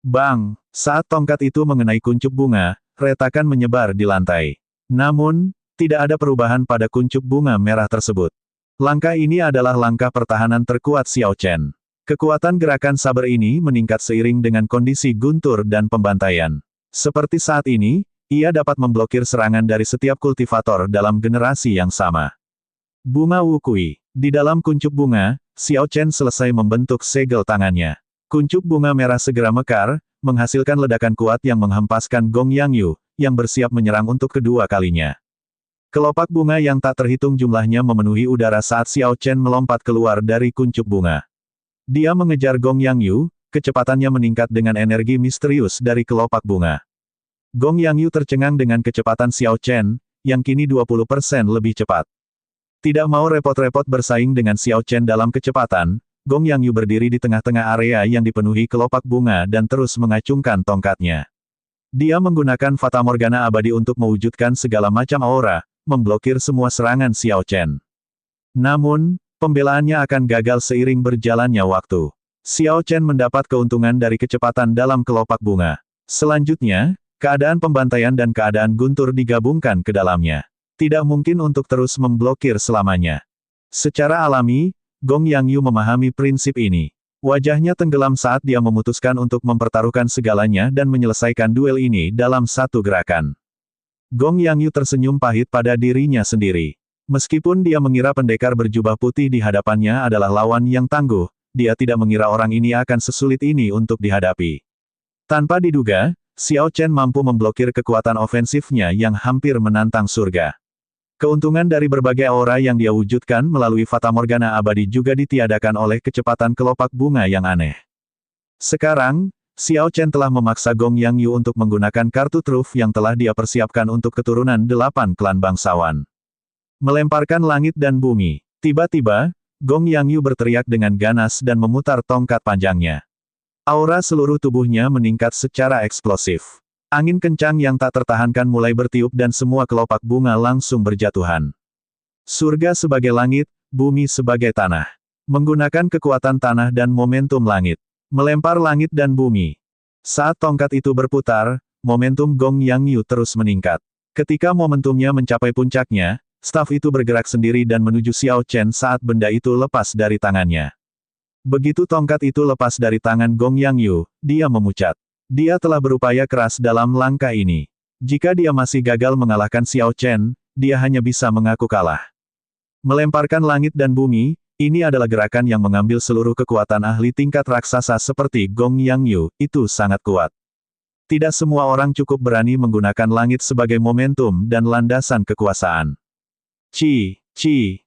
Bang! Saat tongkat itu mengenai kuncup bunga, retakan menyebar di lantai. Namun, tidak ada perubahan pada kuncup bunga merah tersebut. Langkah ini adalah langkah pertahanan terkuat Xiao Chen. Kekuatan gerakan saber ini meningkat seiring dengan kondisi guntur dan pembantaian. Seperti saat ini, ia dapat memblokir serangan dari setiap kultivator dalam generasi yang sama. Bunga wukui. Di dalam kuncup bunga, Xiao Chen selesai membentuk segel tangannya. Kuncup bunga merah segera mekar, menghasilkan ledakan kuat yang menghempaskan Gong Yang Yu, yang bersiap menyerang untuk kedua kalinya. Kelopak bunga yang tak terhitung jumlahnya memenuhi udara saat Xiao Chen melompat keluar dari kuncup bunga. Dia mengejar Gong Yang Yu, kecepatannya meningkat dengan energi misterius dari kelopak bunga. Gong Yang Yu tercengang dengan kecepatan Xiao Chen, yang kini 20% lebih cepat. Tidak mau repot-repot bersaing dengan Xiao Chen dalam kecepatan, Gong Yang Yu berdiri di tengah-tengah area yang dipenuhi kelopak bunga dan terus mengacungkan tongkatnya. Dia menggunakan Fata Morgana abadi untuk mewujudkan segala macam aura, memblokir semua serangan Xiao Chen. Namun, pembelaannya akan gagal seiring berjalannya waktu. Xiao Chen mendapat keuntungan dari kecepatan dalam kelopak bunga. Selanjutnya, keadaan pembantaian dan keadaan guntur digabungkan ke dalamnya. Tidak mungkin untuk terus memblokir selamanya. Secara alami, Gong Yang Yu memahami prinsip ini. Wajahnya tenggelam saat dia memutuskan untuk mempertaruhkan segalanya dan menyelesaikan duel ini dalam satu gerakan. Gong Yang Yu tersenyum pahit pada dirinya sendiri. Meskipun dia mengira pendekar berjubah putih di hadapannya adalah lawan yang tangguh, dia tidak mengira orang ini akan sesulit ini untuk dihadapi. Tanpa diduga, Xiao Chen mampu memblokir kekuatan ofensifnya yang hampir menantang surga. Keuntungan dari berbagai aura yang dia wujudkan melalui Fata Morgana abadi juga ditiadakan oleh kecepatan kelopak bunga yang aneh. Sekarang, Xiao Chen telah memaksa Gong Yang Yu untuk menggunakan kartu truf yang telah dia persiapkan untuk keturunan 8 klan bangsawan. Melemparkan langit dan bumi. Tiba-tiba, Gong Yang Yu berteriak dengan ganas dan memutar tongkat panjangnya. Aura seluruh tubuhnya meningkat secara eksplosif. Angin kencang yang tak tertahankan mulai bertiup dan semua kelopak bunga langsung berjatuhan. Surga sebagai langit, bumi sebagai tanah. Menggunakan kekuatan tanah dan momentum langit. Melempar langit dan bumi. Saat tongkat itu berputar, momentum Gong Yang Yu terus meningkat. Ketika momentumnya mencapai puncaknya, staf itu bergerak sendiri dan menuju Xiao Chen saat benda itu lepas dari tangannya. Begitu tongkat itu lepas dari tangan Gong Yang Yu, dia memucat. Dia telah berupaya keras dalam langkah ini. Jika dia masih gagal mengalahkan Xiao Chen, dia hanya bisa mengaku kalah. Melemparkan langit dan bumi, ini adalah gerakan yang mengambil seluruh kekuatan ahli tingkat raksasa seperti Gong Yang Yu, itu sangat kuat. Tidak semua orang cukup berani menggunakan langit sebagai momentum dan landasan kekuasaan.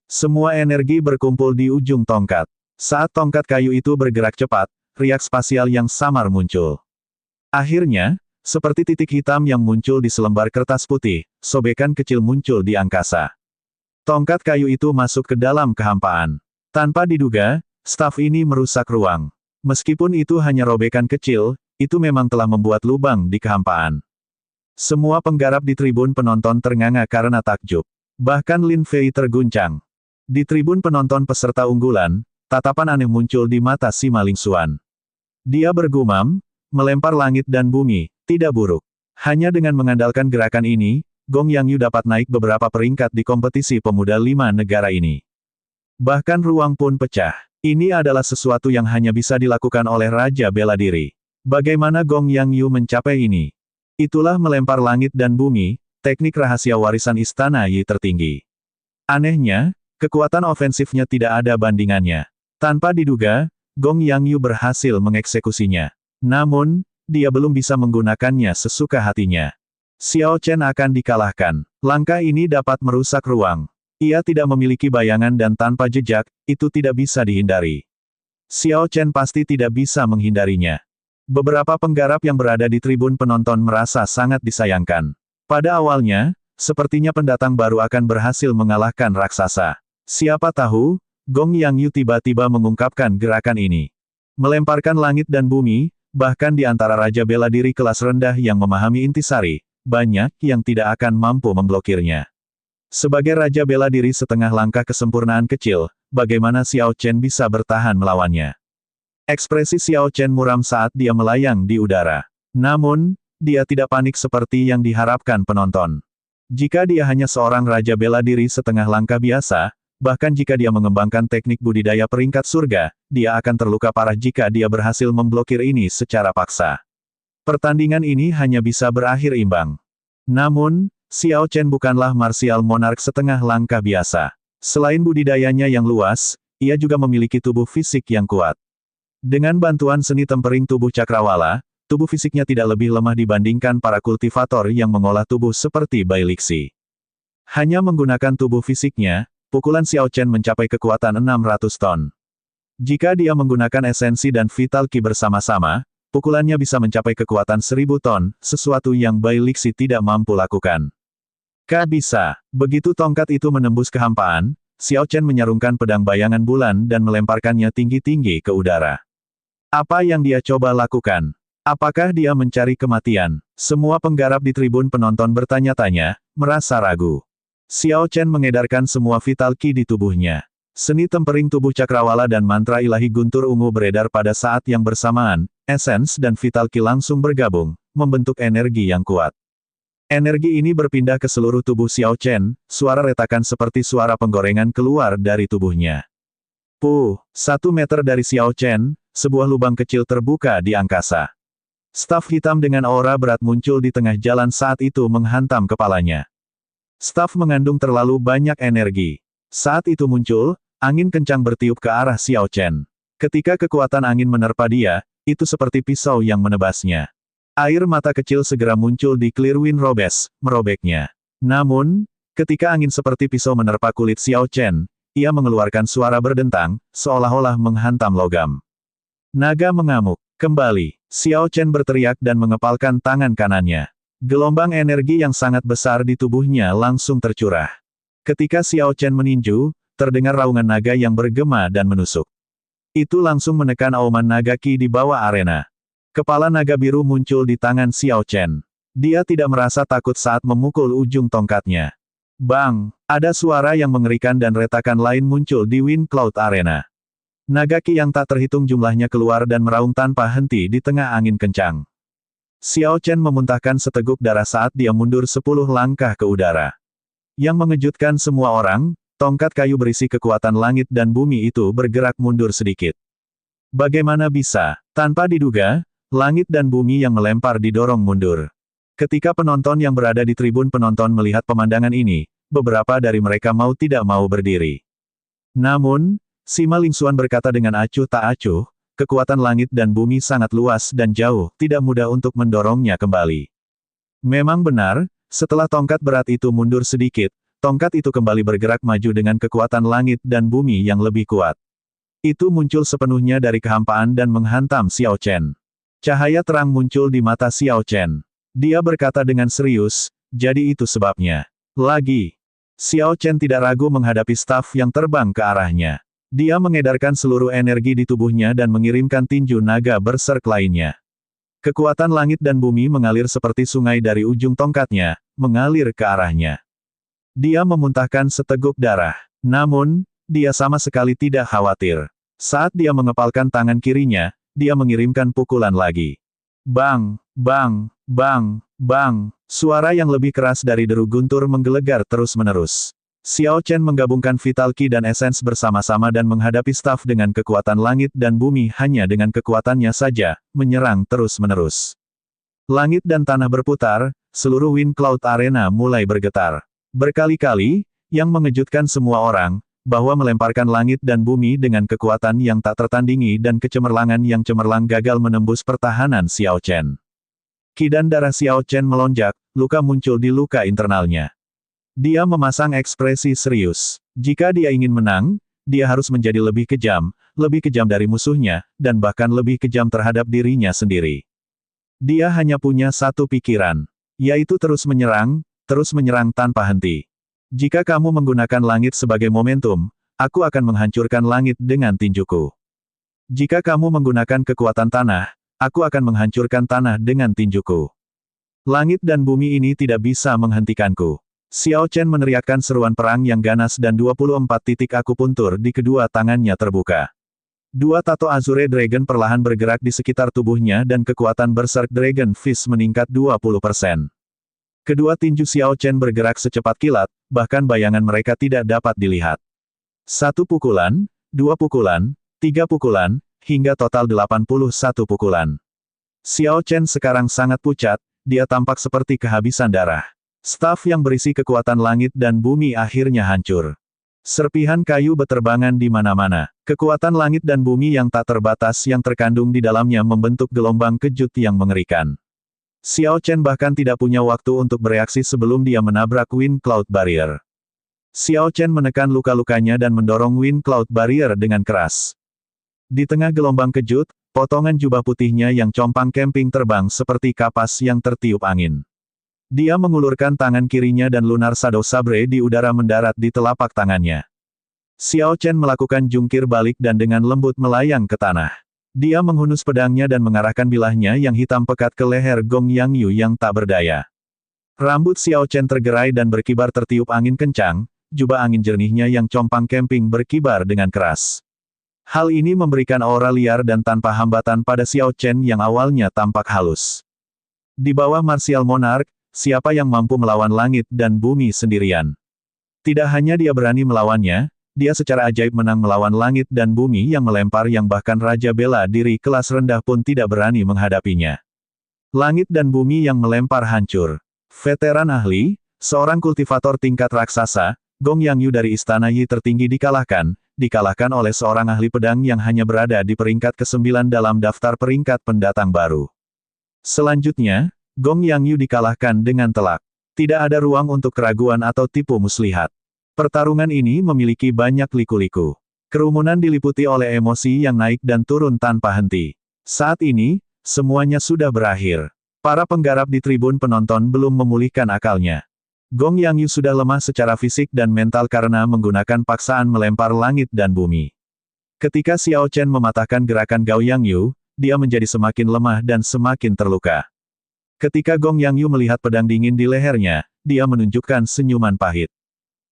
Semua energi berkumpul di ujung tongkat. Saat tongkat kayu itu bergerak cepat, riak spasial yang samar muncul. Akhirnya, seperti titik hitam yang muncul di selembar kertas putih, sobekan kecil muncul di angkasa. Tongkat kayu itu masuk ke dalam kehampaan. Tanpa diduga, staf ini merusak ruang. Meskipun itu hanya robekan kecil, itu memang telah membuat lubang di kehampaan. Semua penggarap di tribun penonton ternganga karena takjub. Bahkan Lin Fei terguncang. Di tribun penonton peserta unggulan, tatapan aneh muncul di mata si Maling Xuan. Dia bergumam, melempar langit dan bumi, tidak buruk. Hanya dengan mengandalkan gerakan ini, Gong Yang Yu dapat naik beberapa peringkat di kompetisi pemuda 5 negara ini. Bahkan ruang pun pecah. Ini adalah sesuatu yang hanya bisa dilakukan oleh Raja Bela Diri. Bagaimana Gong Yang Yu mencapai ini? Itulah melempar langit dan bumi, teknik rahasia warisan Istana Yi tertinggi. Anehnya, kekuatan ofensifnya tidak ada bandingannya. Tanpa diduga, Gong Yang Yu berhasil mengeksekusinya. Namun, dia belum bisa menggunakannya sesuka hatinya. Xiao Chen akan dikalahkan. Langkah ini dapat merusak ruang. Ia tidak memiliki bayangan dan tanpa jejak, itu tidak bisa dihindari. Xiao Chen pasti tidak bisa menghindarinya. Beberapa penggarap yang berada di tribun penonton merasa sangat disayangkan. Pada awalnya, sepertinya pendatang baru akan berhasil mengalahkan raksasa. Siapa tahu, Gong Yang Yu tiba-tiba mengungkapkan gerakan ini. Melemparkan langit dan bumi, bahkan di antara Raja Bela Diri kelas rendah yang memahami intisari, banyak yang tidak akan mampu memblokirnya. Sebagai Raja Bela Diri setengah langkah kesempurnaan kecil, bagaimana Xiao Chen bisa bertahan melawannya? Ekspresi Xiao Chen muram saat dia melayang di udara. Namun, dia tidak panik seperti yang diharapkan penonton. Jika dia hanya seorang Raja Bela Diri setengah langkah biasa, bahkan jika dia mengembangkan teknik budidaya peringkat surga, dia akan terluka parah jika dia berhasil memblokir ini secara paksa. Pertandingan ini hanya bisa berakhir imbang. Namun, Xiao Chen bukanlah martial monark setengah langkah biasa. Selain budidayanya yang luas, ia juga memiliki tubuh fisik yang kuat. Dengan bantuan seni tempering tubuh cakrawala, tubuh fisiknya tidak lebih lemah dibandingkan para kultivator yang mengolah tubuh seperti Bai Lixi. Hanya menggunakan tubuh fisiknya, pukulan Xiao Chen mencapai kekuatan 600 ton. Jika dia menggunakan esensi dan vital ki bersama-sama, pukulannya bisa mencapai kekuatan 1000 ton, sesuatu yang Bai Lixi tidak mampu lakukan. Bisa. Begitu tongkat itu menembus kehampaan, Xiao Chen menyarungkan pedang bayangan bulan dan melemparkannya tinggi-tinggi ke udara. Apa yang dia coba lakukan? Apakah dia mencari kematian? Semua penggarap di tribun penonton bertanya-tanya, merasa ragu. Xiao Chen mengedarkan semua vital ki di tubuhnya. Seni tempering tubuh cakrawala dan mantra ilahi guntur ungu beredar pada saat yang bersamaan, esens dan vital ki langsung bergabung, membentuk energi yang kuat. Energi ini berpindah ke seluruh tubuh Xiao Chen, suara retakan seperti suara penggorengan keluar dari tubuhnya. 1 meter dari Xiao Chen, sebuah lubang kecil terbuka di angkasa. Staf hitam dengan aura berat muncul di tengah jalan saat itu menghantam kepalanya. Staf mengandung terlalu banyak energi. Saat itu muncul, angin kencang bertiup ke arah Xiao Chen. Ketika kekuatan angin menerpa dia, itu seperti pisau yang menebasnya. Air mata kecil segera muncul di Clearwind Robes, merobeknya. Namun, ketika angin seperti pisau menerpa kulit Xiao Chen, ia mengeluarkan suara berdentang, seolah-olah menghantam logam. Naga mengamuk. Kembali, Xiao Chen berteriak dan mengepalkan tangan kanannya. Gelombang energi yang sangat besar di tubuhnya langsung tercurah. Ketika Xiao Chen meninju, terdengar raungan naga yang bergema dan menusuk. Itu langsung menekan auman naga ki di bawah arena. Kepala naga biru muncul di tangan Xiao Chen. Dia tidak merasa takut saat memukul ujung tongkatnya. Bang! Ada suara yang mengerikan dan retakan lain muncul di Wind Cloud Arena. Naga ki yang tak terhitung jumlahnya keluar dan meraung tanpa henti di tengah angin kencang. Xiao Chen memuntahkan seteguk darah saat dia mundur 10 langkah ke udara. Yang mengejutkan semua orang, tongkat kayu berisi kekuatan langit dan bumi itu bergerak mundur sedikit. Bagaimana bisa? Tanpa diduga, langit dan bumi yang melempar didorong mundur. Ketika penonton yang berada di tribun penonton melihat pemandangan ini, beberapa dari mereka mau tidak mau berdiri. Namun, Sima Lingxuan berkata dengan acuh tak acuh, kekuatan langit dan bumi sangat luas dan jauh, tidak mudah untuk mendorongnya kembali. Memang benar, setelah tongkat berat itu mundur sedikit, tongkat itu kembali bergerak maju dengan kekuatan langit dan bumi yang lebih kuat. Itu muncul sepenuhnya dari kehampaan dan menghantam Xiao Chen. Cahaya terang muncul di mata Xiao Chen. Dia berkata dengan serius, jadi itu sebabnya. Lagi. Xiao Chen tidak ragu menghadapi staf yang terbang ke arahnya. Dia mengedarkan seluruh energi di tubuhnya dan mengirimkan tinju naga berserk lainnya. Kekuatan langit dan bumi mengalir seperti sungai dari ujung tongkatnya, mengalir ke arahnya. Dia memuntahkan seteguk darah. Namun, dia sama sekali tidak khawatir. Saat dia mengepalkan tangan kirinya, dia mengirimkan pukulan lagi. Bang, bang, bang, bang. Suara yang lebih keras dari deru guntur menggelegar terus-menerus. Xiao Chen menggabungkan vital ki dan esens bersama-sama dan menghadapi staf dengan kekuatan langit dan bumi hanya dengan kekuatannya saja, menyerang terus-menerus. Langit dan tanah berputar, seluruh Wind Cloud Arena mulai bergetar. Berkali-kali, yang mengejutkan semua orang, bahwa melemparkan langit dan bumi dengan kekuatan yang tak tertandingi dan kecemerlangan yang cemerlang gagal menembus pertahanan Xiao Chen. Kidan darah Xiao Chen melonjak, luka muncul di luka internalnya. Dia memasang ekspresi serius. Jika dia ingin menang, dia harus menjadi lebih kejam dari musuhnya, dan bahkan lebih kejam terhadap dirinya sendiri. Dia hanya punya satu pikiran, yaitu terus menyerang tanpa henti. Jika kamu menggunakan langit sebagai momentum, aku akan menghancurkan langit dengan tinjuku. Jika kamu menggunakan kekuatan tanah, aku akan menghancurkan tanah dengan tinjuku. Langit dan bumi ini tidak bisa menghentikanku. Xiao Chen meneriakkan seruan perang yang ganas dan 24 titik akupuntur di kedua tangannya terbuka. Dua tato Azure Dragon perlahan bergerak di sekitar tubuhnya dan kekuatan Berserk Dragon Fist meningkat 20%. Kedua tinju Xiao Chen bergerak secepat kilat, bahkan bayangan mereka tidak dapat dilihat. 1 pukulan, 2 pukulan, 3 pukulan, hingga total 81 pukulan. Xiao Chen sekarang sangat pucat, dia tampak seperti kehabisan darah. Staf yang berisi kekuatan langit dan bumi akhirnya hancur. Serpihan kayu beterbangan di mana-mana. Kekuatan langit dan bumi yang tak terbatas yang terkandung di dalamnya membentuk gelombang kejut yang mengerikan. Xiao Chen bahkan tidak punya waktu untuk bereaksi sebelum dia menabrak Wind Cloud Barrier. Xiao Chen menekan luka-lukanya dan mendorong Wind Cloud Barrier dengan keras. Di tengah gelombang kejut, potongan jubah putihnya yang compang camping terbang seperti kapas yang tertiup angin. Dia mengulurkan tangan kirinya dan Lunar Shadow Sabre di udara mendarat di telapak tangannya. Xiao Chen melakukan jungkir balik dan dengan lembut melayang ke tanah. Dia menghunus pedangnya dan mengarahkan bilahnya yang hitam pekat ke leher Gong Yangyu yang tak berdaya. Rambut Xiao Chen tergerai dan berkibar tertiup angin kencang, jubah angin jernihnya yang compang camping berkibar dengan keras. Hal ini memberikan aura liar dan tanpa hambatan pada Xiao Chen yang awalnya tampak halus. Di bawah Martial Monarch, siapa yang mampu melawan langit dan bumi sendirian? Tidak hanya dia berani melawannya, dia secara ajaib menang melawan langit dan bumi yang melempar yang bahkan Raja Bela Diri kelas rendah pun tidak berani menghadapinya. Langit dan bumi yang melempar hancur. Veteran ahli, seorang kultivator tingkat raksasa, Gong Yangyu dari Istana Yi tertinggi dikalahkan oleh seorang ahli pedang yang hanya berada di peringkat ke-9 dalam daftar peringkat pendatang baru. Selanjutnya, Gong Yangyu dikalahkan dengan telak. Tidak ada ruang untuk keraguan atau tipu muslihat. Pertarungan ini memiliki banyak liku-liku. Kerumunan diliputi oleh emosi yang naik dan turun tanpa henti. Saat ini, semuanya sudah berakhir. Para penggarap di tribun penonton belum memulihkan akalnya. Gong Yangyu sudah lemah secara fisik dan mental karena menggunakan paksaan melempar langit dan bumi. Ketika Xiao Chen mematahkan gerakan Gao Yangyu, dia menjadi semakin lemah dan semakin terluka. Ketika Gong Yangyu melihat pedang dingin di lehernya, dia menunjukkan senyuman pahit.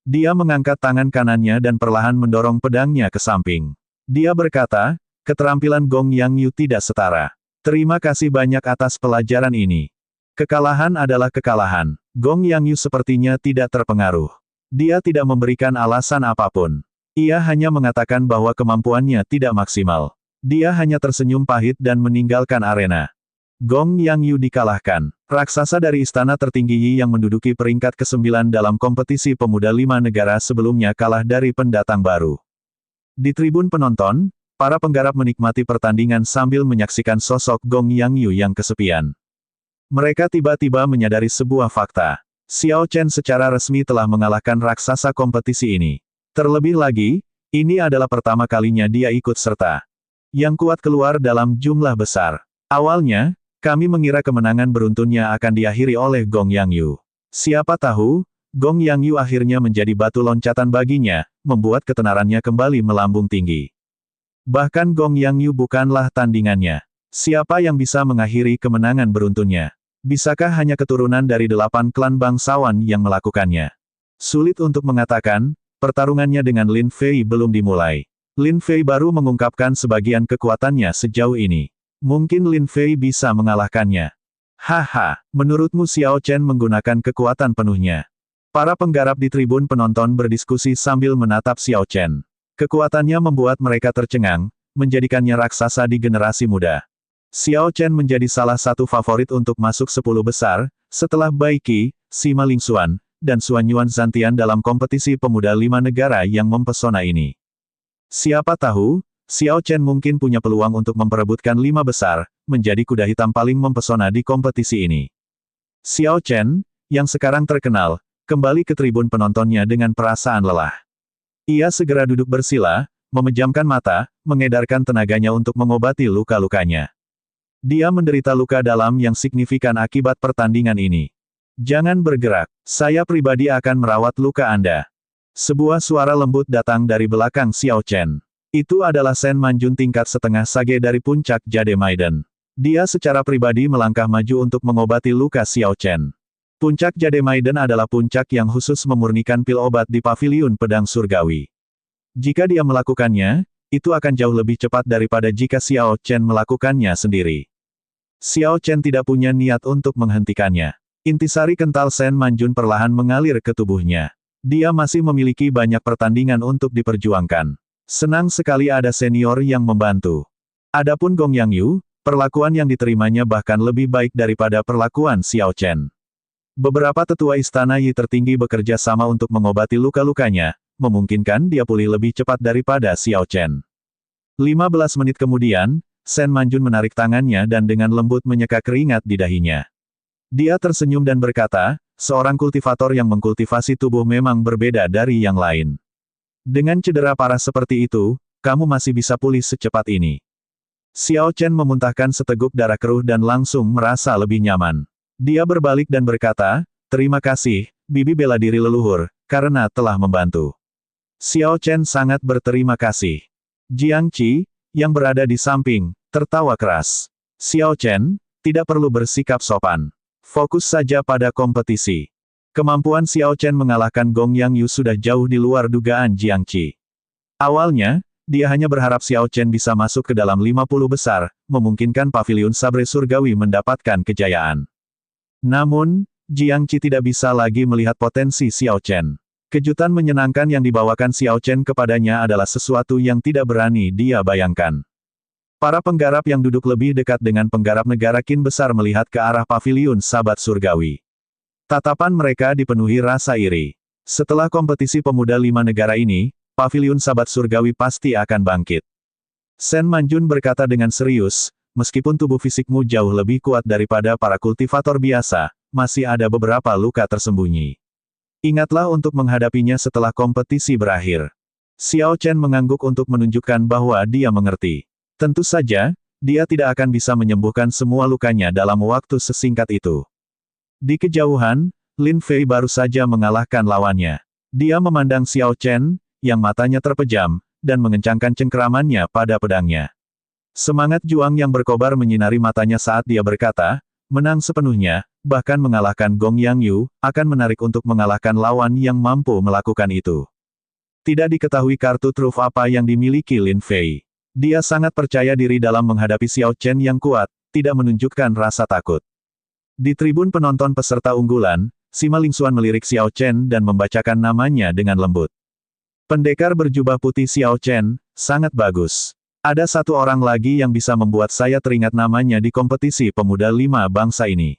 Dia mengangkat tangan kanannya dan perlahan mendorong pedangnya ke samping. Dia berkata, keterampilan Gong Yangyu tidak setara. Terima kasih banyak atas pelajaran ini. Kekalahan adalah kekalahan. Gong Yangyu sepertinya tidak terpengaruh. Dia tidak memberikan alasan apapun. Ia hanya mengatakan bahwa kemampuannya tidak maksimal. Dia hanya tersenyum pahit dan meninggalkan arena. Gong Yangyu dikalahkan. Raksasa dari istana tertinggi Yi yang menduduki peringkat ke-9 dalam kompetisi pemuda 5 negara sebelumnya kalah dari pendatang baru. Di tribun penonton, para penggarap menikmati pertandingan sambil menyaksikan sosok Gong Yangyu yang kesepian. Mereka tiba-tiba menyadari sebuah fakta. Xiao Chen secara resmi telah mengalahkan raksasa kompetisi ini. Terlebih lagi, ini adalah pertama kalinya dia ikut serta. Yang kuat keluar dalam jumlah besar. Awalnya, kami mengira kemenangan beruntunnya akan diakhiri oleh Gong Yangyu. Siapa tahu, Gong Yangyu akhirnya menjadi batu loncatan baginya, membuat ketenarannya kembali melambung tinggi. Bahkan Gong Yangyu bukanlah tandingannya. Siapa yang bisa mengakhiri kemenangan beruntunnya? Bisakah hanya keturunan dari 8 klan bangsawan yang melakukannya? Sulit untuk mengatakan, pertarungannya dengan Lin Fei belum dimulai. Lin Fei baru mengungkapkan sebagian kekuatannya sejauh ini. Mungkin Lin Fei bisa mengalahkannya. Haha, menurutmu Xiao Chen menggunakan kekuatan penuhnya? Para penggarap di tribun penonton berdiskusi sambil menatap Xiao Chen. Kekuatannya membuat mereka tercengang, menjadikannya raksasa di generasi muda. Xiao Chen menjadi salah satu favorit untuk masuk 10 besar, setelah Bai Qi, Sima Lingxuan, dan Xuanyuan Zantian dalam kompetisi pemuda 5 negara yang mempesona ini. Siapa tahu, Xiao Chen mungkin punya peluang untuk memperebutkan 5 besar, menjadi kuda hitam paling mempesona di kompetisi ini. Xiao Chen, yang sekarang terkenal, kembali ke tribun penontonnya dengan perasaan lelah. Ia segera duduk bersila, memejamkan mata, mengedarkan tenaganya untuk mengobati luka-lukanya. Dia menderita luka dalam yang signifikan akibat pertandingan ini. Jangan bergerak, saya pribadi akan merawat luka Anda. Sebuah suara lembut datang dari belakang Xiao Chen. Itu adalah Shen Manjun tingkat setengah sage dari puncak Jade Maiden. Dia secara pribadi melangkah maju untuk mengobati luka Xiao Chen. Puncak Jade Maiden adalah puncak yang khusus memurnikan pil obat di paviliun pedang surgawi. Jika dia melakukannya, itu akan jauh lebih cepat daripada jika Xiao Chen melakukannya sendiri. Xiao Chen tidak punya niat untuk menghentikannya. Intisari kental Shen Manjun perlahan mengalir ke tubuhnya. Dia masih memiliki banyak pertandingan untuk diperjuangkan. Senang sekali ada senior yang membantu. Adapun Gong Yangyu, perlakuan yang diterimanya bahkan lebih baik daripada perlakuan Xiao Chen. Beberapa tetua istana Yi tertinggi bekerja sama untuk mengobati luka-lukanya, memungkinkan dia pulih lebih cepat daripada Xiao Chen. 15 menit kemudian, Shen Manjun menarik tangannya dan dengan lembut menyeka keringat di dahinya. Dia tersenyum dan berkata, seorang kultivator yang mengkultivasi tubuh memang berbeda dari yang lain. Dengan cedera parah seperti itu, kamu masih bisa pulih secepat ini. Xiao Chen memuntahkan seteguk darah keruh dan langsung merasa lebih nyaman. Dia berbalik dan berkata, terima kasih, bibi bela diri leluhur, karena telah membantu. Xiao Chen sangat berterima kasih. Jiang Qi, yang berada di samping, tertawa keras. Xiao Chen, tidak perlu bersikap sopan. Fokus saja pada kompetisi. Kemampuan Xiao Chen mengalahkan Gong Yangyu sudah jauh di luar dugaan Jiang Qi. Awalnya, dia hanya berharap Xiao Chen bisa masuk ke dalam 50 besar, memungkinkan paviliun sabre surgawi mendapatkan kejayaan. Namun, Jiang Qi tidak bisa lagi melihat potensi Xiao Chen. Kejutan menyenangkan yang dibawakan Xiao Chen kepadanya adalah sesuatu yang tidak berani dia bayangkan. Para penggarap yang duduk lebih dekat dengan penggarap negara Qin besar melihat ke arah paviliun sahabat surgawi. Tatapan mereka dipenuhi rasa iri. Setelah kompetisi pemuda 5 negara ini, paviliun sahabat surgawi pasti akan bangkit. Shen Manjun berkata dengan serius, meskipun tubuh fisikmu jauh lebih kuat daripada para kultivator biasa, masih ada beberapa luka tersembunyi. Ingatlah untuk menghadapinya setelah kompetisi berakhir. Xiao Chen mengangguk untuk menunjukkan bahwa dia mengerti. Tentu saja, dia tidak akan bisa menyembuhkan semua lukanya dalam waktu sesingkat itu. Di kejauhan, Lin Fei baru saja mengalahkan lawannya. Dia memandang Xiao Chen, yang matanya terpejam, dan mengencangkan cengkeramannya pada pedangnya. Semangat juang yang berkobar menyinari matanya saat dia berkata, menang sepenuhnya, bahkan mengalahkan Gong Yangyu, akan menarik untuk mengalahkan lawan yang mampu melakukan itu. Tidak diketahui kartu truf apa yang dimiliki Lin Fei. Dia sangat percaya diri dalam menghadapi Xiao Chen yang kuat, tidak menunjukkan rasa takut. Di tribun penonton peserta unggulan, Sima Lingxuan melirik Xiao Chen dan membacakan namanya dengan lembut. Pendekar berjubah putih Xiao Chen, sangat bagus. Ada satu orang lagi yang bisa membuat saya teringat namanya di kompetisi pemuda 5 bangsa ini.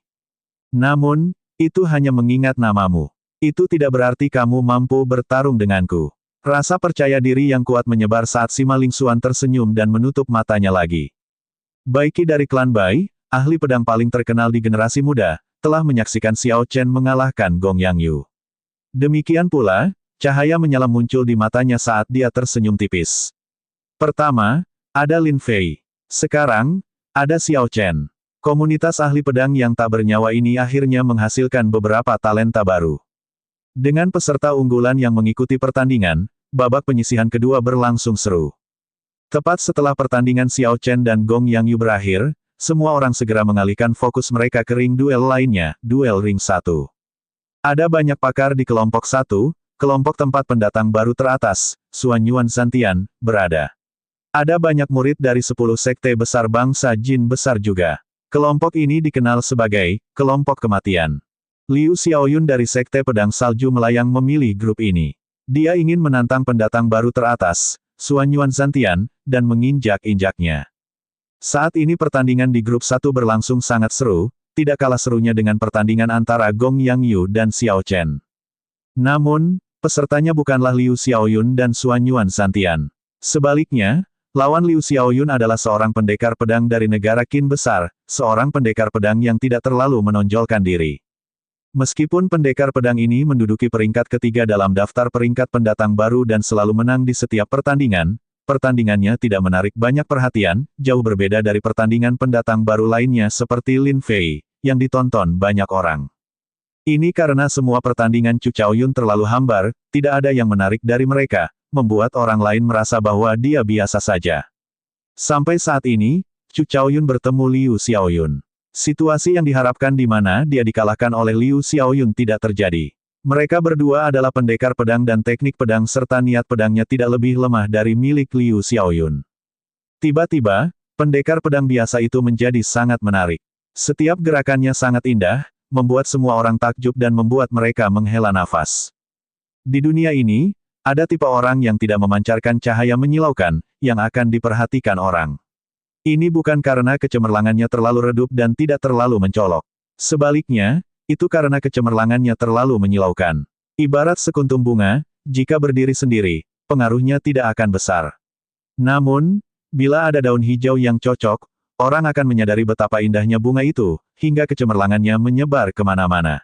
Namun, itu hanya mengingat namamu. Itu tidak berarti kamu mampu bertarung denganku. Rasa percaya diri yang kuat menyebar saat Sima Lingxuan tersenyum dan menutup matanya lagi. Bai Qi dari klan Bai, ahli pedang paling terkenal di generasi muda, telah menyaksikan Xiao Chen mengalahkan Gong Yangyu. Demikian pula, cahaya menyalam muncul di matanya saat dia tersenyum tipis. Pertama, ada Lin Fei. Sekarang, ada Xiao Chen. Komunitas ahli pedang yang tak bernyawa ini akhirnya menghasilkan beberapa talenta baru. Dengan peserta unggulan yang mengikuti pertandingan, babak penyisihan kedua berlangsung seru. Tepat setelah pertandingan Xiao Chen dan Gong Yangyu berakhir, semua orang segera mengalihkan fokus mereka ke ring duel lainnya, duel ring 1. Ada banyak pakar di kelompok 1, kelompok tempat pendatang baru teratas, Xuanyuan Zantian, berada. Ada banyak murid dari 10 sekte besar bangsa Jin besar juga. Kelompok ini dikenal sebagai kelompok kematian. Liu Xiaoyun dari sekte pedang salju melayang memilih grup ini. Dia ingin menantang pendatang baru teratas, Xuanyuan Zantian, dan menginjak-injaknya. Saat ini pertandingan di grup 1 berlangsung sangat seru, tidak kalah serunya dengan pertandingan antara Gong Yangyu dan Xiao Chen. Namun, pesertanya bukanlah Liu Xiaoyun dan Xuanyuan Zantian. Sebaliknya, lawan Liu Xiaoyun adalah seorang pendekar pedang dari negara Qin besar, seorang pendekar pedang yang tidak terlalu menonjolkan diri. Meskipun pendekar pedang ini menduduki peringkat ketiga dalam daftar peringkat pendatang baru dan selalu menang di setiap pertandingan, pertandingannya tidak menarik banyak perhatian, jauh berbeda dari pertandingan pendatang baru lainnya seperti Lin Fei, yang ditonton banyak orang. Ini karena semua pertandingan Chu Chaoyun terlalu hambar, tidak ada yang menarik dari mereka, membuat orang lain merasa bahwa dia biasa saja. Sampai saat ini, Chu Chaoyun bertemu Liu Xiaoyun. Situasi yang diharapkan di mana dia dikalahkan oleh Liu Xiaoyun tidak terjadi. Mereka berdua adalah pendekar pedang dan teknik pedang serta niat pedangnya tidak lebih lemah dari milik Liu Xiaoyun. Tiba-tiba, pendekar pedang biasa itu menjadi sangat menarik. Setiap gerakannya sangat indah, membuat semua orang takjub dan membuat mereka menghela nafas. Di dunia ini, ada tipe orang yang tidak memancarkan cahaya menyilaukan, yang akan diperhatikan orang. Ini bukan karena kecemerlangannya terlalu redup dan tidak terlalu mencolok. Sebaliknya, itu karena kecemerlangannya terlalu menyilaukan. Ibarat sekuntum bunga, jika berdiri sendiri, pengaruhnya tidak akan besar. Namun, bila ada daun hijau yang cocok, orang akan menyadari betapa indahnya bunga itu, hingga kecemerlangannya menyebar kemana-mana.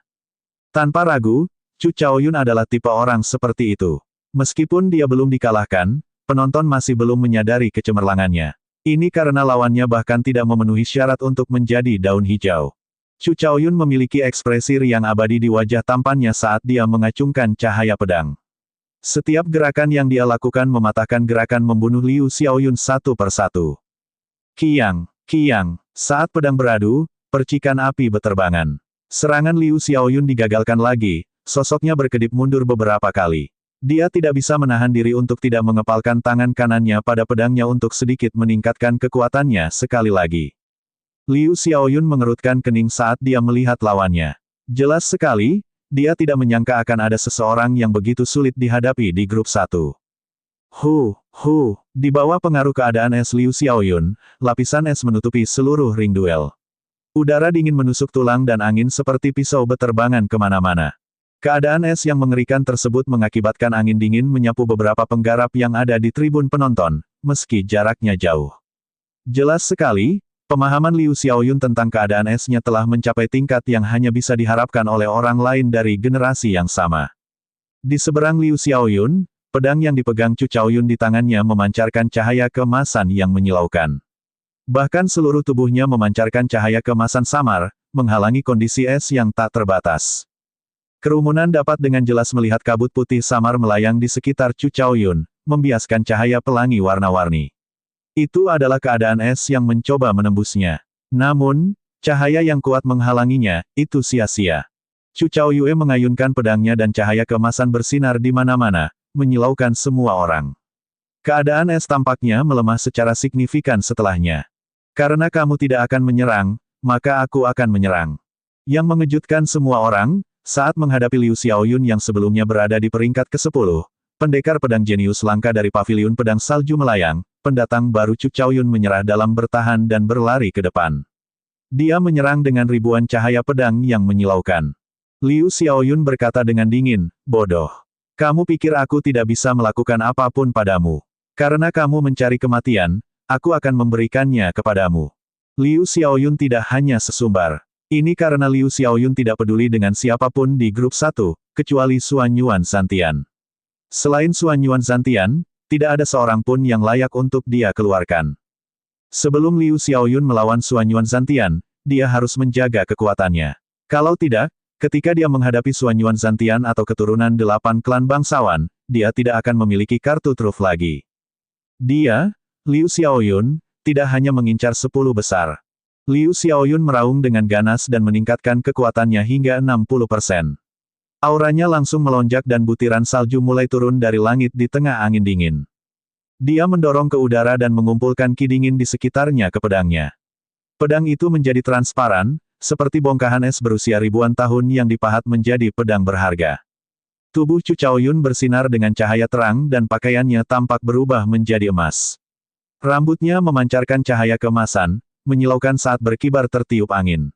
Tanpa ragu, Chu Chaoyun adalah tipe orang seperti itu. Meskipun dia belum dikalahkan, penonton masih belum menyadari kecemerlangannya. Ini karena lawannya bahkan tidak memenuhi syarat untuk menjadi daun hijau. Chu Chaoyun memiliki ekspresi riang abadi di wajah tampannya saat dia mengacungkan cahaya pedang. Setiap gerakan yang dia lakukan mematahkan gerakan membunuh Liu Xiaoyun satu persatu. Kiang, kiang, saat pedang beradu, percikan api beterbangan. Serangan Liu Xiaoyun digagalkan lagi, sosoknya berkedip mundur beberapa kali. Dia tidak bisa menahan diri untuk tidak mengepalkan tangan kanannya pada pedangnya untuk sedikit meningkatkan kekuatannya sekali lagi. Liu Xiaoyun mengerutkan kening saat dia melihat lawannya. Jelas sekali, dia tidak menyangka akan ada seseorang yang begitu sulit dihadapi di grup 1. Di bawah pengaruh keadaan es Liu Xiaoyun, lapisan es menutupi seluruh ring duel. Udara dingin menusuk tulang dan angin seperti pisau beterbangan kemana-mana. Keadaan es yang mengerikan tersebut mengakibatkan angin dingin menyapu beberapa penggarap yang ada di tribun penonton, meski jaraknya jauh. Jelas sekali, pemahaman Liu Xiaoyun tentang keadaan esnya telah mencapai tingkat yang hanya bisa diharapkan oleh orang lain dari generasi yang sama. Di seberang Liu Xiaoyun, pedang yang dipegang Chu Chaoyun di tangannya memancarkan cahaya keemasan yang menyilaukan. Bahkan seluruh tubuhnya memancarkan cahaya keemasan samar, menghalangi kondisi es yang tak terbatas. Kerumunan dapat dengan jelas melihat kabut putih samar melayang di sekitar Chu Chaoyun, membiaskan cahaya pelangi warna-warni. Itu adalah keadaan es yang mencoba menembusnya. Namun, cahaya yang kuat menghalanginya, itu sia-sia. Chu Chaoyue mengayunkan pedangnya dan cahaya keemasan bersinar di mana-mana, menyilaukan semua orang. Keadaan es tampaknya melemah secara signifikan setelahnya. Karena kamu tidak akan menyerang, maka aku akan menyerang. Yang mengejutkan semua orang, saat menghadapi Liu Xiaoyun yang sebelumnya berada di peringkat ke-10, pendekar pedang jenius langka dari paviliun pedang salju melayang, pendatang baru Chu Chaoyun menyerah dalam bertahan dan berlari ke depan. Dia menyerang dengan ribuan cahaya pedang yang menyilaukan. Liu Xiaoyun berkata dengan dingin, "Bodoh. Kamu pikir aku tidak bisa melakukan apapun padamu. Karena kamu mencari kematian, aku akan memberikannya kepadamu." Liu Xiaoyun tidak hanya sesumbar. Ini karena Liu Xiaoyun tidak peduli dengan siapapun di grup 1, kecuali Xuanyuan Zantian. Selain Xuanyuan Zantian, tidak ada seorang pun yang layak untuk dia keluarkan. Sebelum Liu Xiaoyun melawan Xuanyuan Zantian, dia harus menjaga kekuatannya. Kalau tidak, ketika dia menghadapi Xuanyuan Zantian atau keturunan 8 klan bangsawan, dia tidak akan memiliki kartu truf lagi. Dia, Liu Xiaoyun, tidak hanya mengincar 10 besar. Liu Xiaoyun meraung dengan ganas dan meningkatkan kekuatannya hingga 60%. Auranya langsung melonjak dan butiran salju mulai turun dari langit di tengah angin dingin. Dia mendorong ke udara dan mengumpulkan ki dingin di sekitarnya ke pedangnya. Pedang itu menjadi transparan, seperti bongkahan es berusia ribuan tahun yang dipahat menjadi pedang berharga. Tubuh Chu Chaoyun bersinar dengan cahaya terang dan pakaiannya tampak berubah menjadi emas. Rambutnya memancarkan cahaya keemasan, menyilaukan saat berkibar tertiup angin.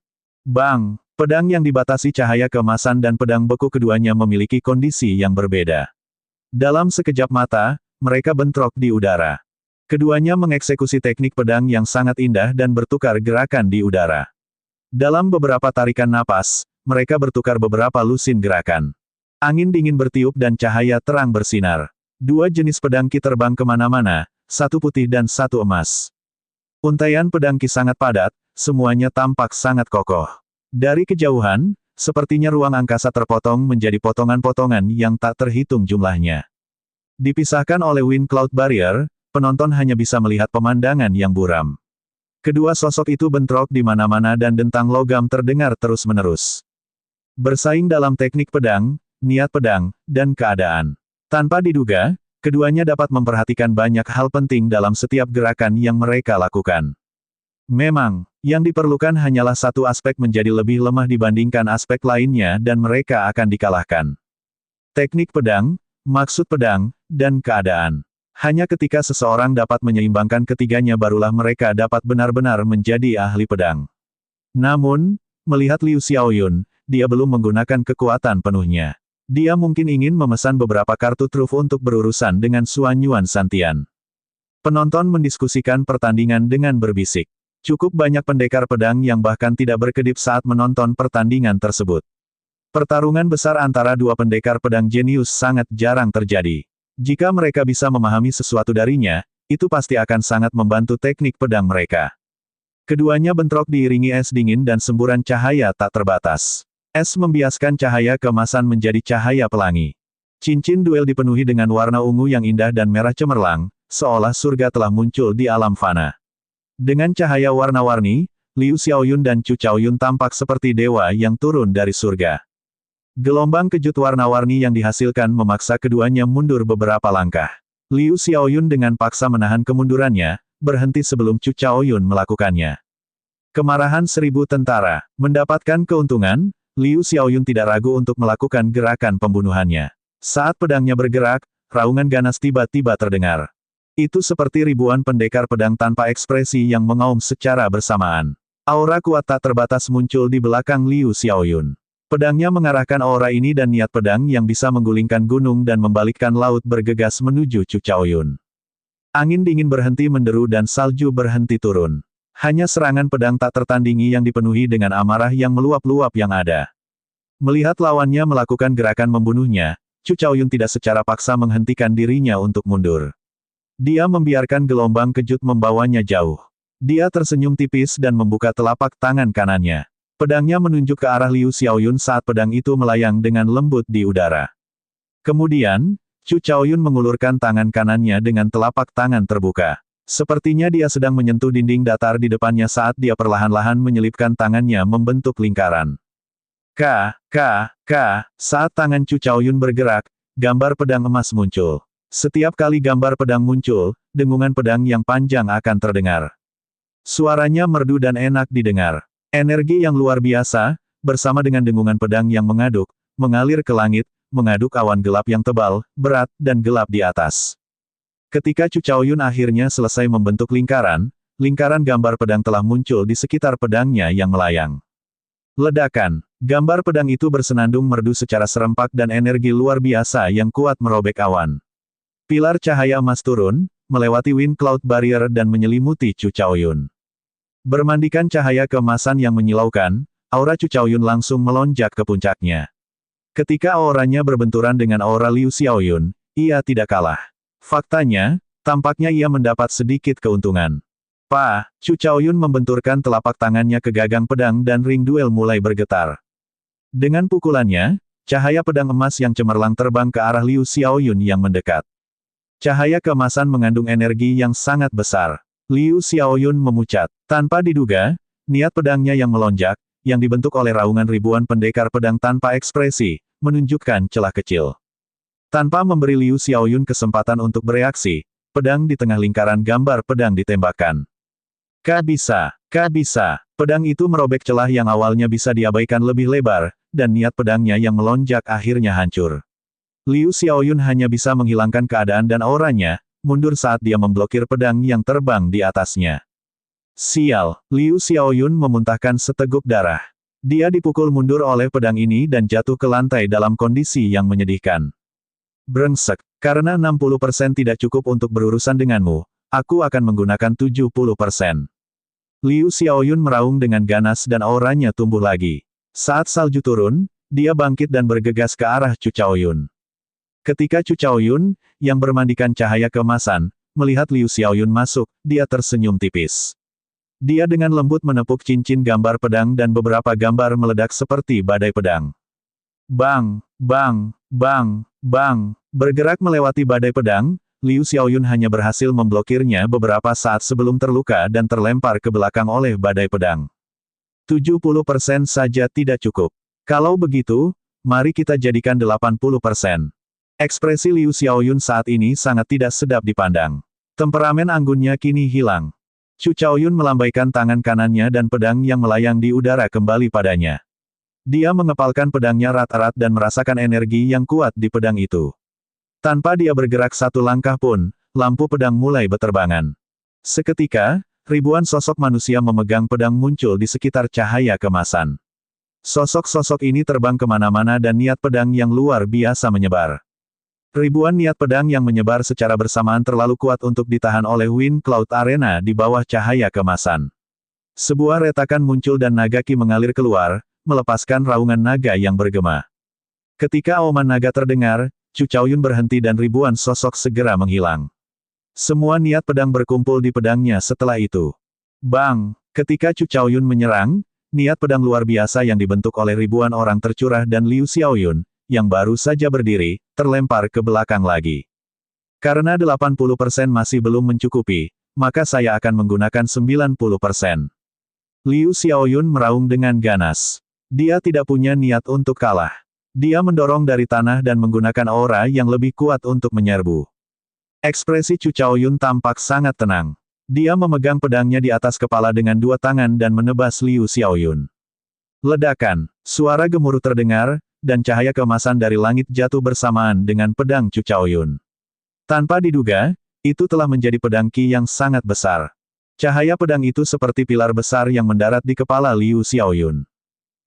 Bang! Pedang yang dibatasi cahaya keemasan dan pedang beku keduanya memiliki kondisi yang berbeda. Dalam sekejap mata, mereka bentrok di udara. Keduanya mengeksekusi teknik pedang yang sangat indah dan bertukar gerakan di udara. Dalam beberapa tarikan napas, mereka bertukar beberapa lusin gerakan. Angin dingin bertiup dan cahaya terang bersinar. Dua jenis pedang ki terbang kemana-mana, satu putih dan satu emas. Untaian pedang ki sangat padat, semuanya tampak sangat kokoh. Dari kejauhan, sepertinya ruang angkasa terpotong menjadi potongan-potongan yang tak terhitung jumlahnya. Dipisahkan oleh Wind Cloud Barrier, penonton hanya bisa melihat pemandangan yang buram. Kedua sosok itu bentrok di mana-mana dan dentang logam terdengar terus-menerus. Bersaing dalam teknik pedang, niat pedang, dan keadaan. Tanpa diduga, keduanya dapat memperhatikan banyak hal penting dalam setiap gerakan yang mereka lakukan. Memang, yang diperlukan hanyalah satu aspek menjadi lebih lemah dibandingkan aspek lainnya dan mereka akan dikalahkan. Teknik pedang, maksud pedang, dan keadaan. Hanya ketika seseorang dapat menyeimbangkan ketiganya barulah mereka dapat benar-benar menjadi ahli pedang. Namun, melihat Liu Xiaoyun, dia belum menggunakan kekuatan penuhnya. Dia mungkin ingin memesan beberapa kartu truf untuk berurusan dengan Xuan Yuan Santian. Penonton mendiskusikan pertandingan dengan berbisik. Cukup banyak pendekar pedang yang bahkan tidak berkedip saat menonton pertandingan tersebut. Pertarungan besar antara dua pendekar pedang jenius sangat jarang terjadi. Jika mereka bisa memahami sesuatu darinya, itu pasti akan sangat membantu teknik pedang mereka. Keduanya bentrok diiringi es dingin dan semburan cahaya tak terbatas. Es membiaskan cahaya keemasan menjadi cahaya pelangi. Cincin duel dipenuhi dengan warna ungu yang indah dan merah cemerlang, seolah surga telah muncul di alam fana. Dengan cahaya warna-warni, Liu Xiaoyun dan Chu Chaoyun tampak seperti dewa yang turun dari surga. Gelombang kejut warna-warni yang dihasilkan memaksa keduanya mundur beberapa langkah. Liu Xiaoyun dengan paksa menahan kemundurannya, berhenti sebelum Chu Chaoyun melakukannya. Kemarahan 1000 tentara. Mendapatkan keuntungan, Liu Xiaoyun tidak ragu untuk melakukan gerakan pembunuhannya. Saat pedangnya bergerak, raungan ganas tiba-tiba terdengar. Itu seperti ribuan pendekar pedang tanpa ekspresi yang mengaum secara bersamaan. Aura kuat tak terbatas muncul di belakang Liu Xiaoyun. Pedangnya mengarahkan aura ini dan niat pedang yang bisa menggulingkan gunung dan membalikkan laut bergegas menuju Chu Chaoyun. Angin dingin berhenti menderu dan salju berhenti turun. Hanya serangan pedang tak tertandingi yang dipenuhi dengan amarah yang meluap-luap yang ada. Melihat lawannya melakukan gerakan membunuhnya, Chu Chaoyun tidak secara paksa menghentikan dirinya untuk mundur. Dia membiarkan gelombang kejut membawanya jauh. Dia tersenyum tipis dan membuka telapak tangan kanannya. Pedangnya menunjuk ke arah Liu Xiaoyun saat pedang itu melayang dengan lembut di udara. Kemudian, Chu Chaoyun mengulurkan tangan kanannya dengan telapak tangan terbuka. Sepertinya dia sedang menyentuh dinding datar di depannya saat dia perlahan-lahan menyelipkan tangannya membentuk lingkaran. Saat tangan Chu Chaoyun bergerak, gambar pedang emas muncul. Setiap kali gambar pedang muncul, dengungan pedang yang panjang akan terdengar. Suaranya merdu dan enak didengar. Energi yang luar biasa, bersama dengan dengungan pedang yang mengaduk, mengalir ke langit, mengaduk awan gelap yang tebal, berat, dan gelap di atas. Ketika Chu Chaoyun akhirnya selesai membentuk lingkaran, lingkaran gambar pedang telah muncul di sekitar pedangnya yang melayang. Ledakan. Gambar pedang itu bersenandung merdu secara serempak dan energi luar biasa yang kuat merobek awan. Pilar cahaya emas turun, melewati Wind Cloud Barrier dan menyelimuti Chu Chaoyun. Bermandikan cahaya keemasan yang menyilaukan, aura Chu Chaoyun langsung melonjak ke puncaknya. Ketika auranya berbenturan dengan aura Liu Xiaoyun, ia tidak kalah. Faktanya, tampaknya ia mendapat sedikit keuntungan. Chu Chaoyun membenturkan telapak tangannya ke gagang pedang dan ring duel mulai bergetar. Dengan pukulannya, cahaya pedang emas yang cemerlang terbang ke arah Liu Xiaoyun yang mendekat. Cahaya keemasan mengandung energi yang sangat besar. Liu Xiaoyun memucat. Tanpa diduga, niat pedangnya yang melonjak, yang dibentuk oleh raungan ribuan pendekar pedang tanpa ekspresi, menunjukkan celah kecil. Tanpa memberi Liu Xiaoyun kesempatan untuk bereaksi, pedang di tengah lingkaran gambar pedang ditembakkan. Bisa. Pedang itu merobek celah yang awalnya bisa diabaikan lebih lebar, dan niat pedangnya yang melonjak akhirnya hancur. Liu Xiaoyun hanya bisa menghilangkan keadaan dan auranya, mundur saat dia memblokir pedang yang terbang di atasnya. Sial, Liu Xiaoyun memuntahkan seteguk darah. Dia dipukul mundur oleh pedang ini dan jatuh ke lantai dalam kondisi yang menyedihkan. Brengsek, karena 60% tidak cukup untuk berurusan denganmu, aku akan menggunakan 70%. Liu Xiaoyun meraung dengan ganas dan auranya tumbuh lagi. Saat salju turun, dia bangkit dan bergegas ke arah Chu Chaoyun. Ketika Chu Chaoyun, yang bermandikan cahaya keemasan, melihat Liu Xiaoyun masuk, dia tersenyum tipis. Dia dengan lembut menepuk cincin gambar pedang dan beberapa gambar meledak seperti badai pedang. Bang, bang, bang, bang, bergerak melewati badai pedang, Liu Xiaoyun hanya berhasil memblokirnya beberapa saat sebelum terluka dan terlempar ke belakang oleh badai pedang. 70% saja tidak cukup. Kalau begitu, mari kita jadikan 80%. Ekspresi Liu Xiaoyun saat ini sangat tidak sedap dipandang. Temperamen anggunnya kini hilang. Chu Chaoyun melambaikan tangan kanannya dan pedang yang melayang di udara kembali padanya. Dia mengepalkan pedangnya erat-erat dan merasakan energi yang kuat di pedang itu. Tanpa dia bergerak satu langkah pun, lampu pedang mulai beterbangan. Seketika, ribuan sosok manusia memegang pedang muncul di sekitar cahaya kemasan. Sosok-sosok ini terbang kemana-mana dan niat pedang yang luar biasa menyebar. Ribuan niat pedang yang menyebar secara bersamaan terlalu kuat untuk ditahan oleh Wind Cloud Arena di bawah cahaya kemasan. Sebuah retakan muncul dan naga ki mengalir keluar, melepaskan raungan naga yang bergema. Ketika auman naga terdengar, Chu Chaoyun berhenti dan ribuan sosok segera menghilang. Semua niat pedang berkumpul di pedangnya setelah itu. Bang! Ketika Chu Chaoyun menyerang, niat pedang luar biasa yang dibentuk oleh ribuan orang tercurah dan Liu Xiaoyun, yang baru saja berdiri, terlempar ke belakang lagi. Karena 80% masih belum mencukupi, maka saya akan menggunakan 90%. Liu Xiaoyun meraung dengan ganas. Dia tidak punya niat untuk kalah. Dia mendorong dari tanah dan menggunakan aura yang lebih kuat untuk menyerbu. Ekspresi Chu Chaoyun tampak sangat tenang. Dia memegang pedangnya di atas kepala dengan dua tangan dan menebas Liu Xiaoyun. Ledakan, suara gemuruh terdengar, dan cahaya keemasan dari langit jatuh bersamaan dengan pedang Chu Chaoyun. Tanpa diduga, itu telah menjadi pedang ki yang sangat besar. Cahaya pedang itu seperti pilar besar yang mendarat di kepala Liu Xiaoyun.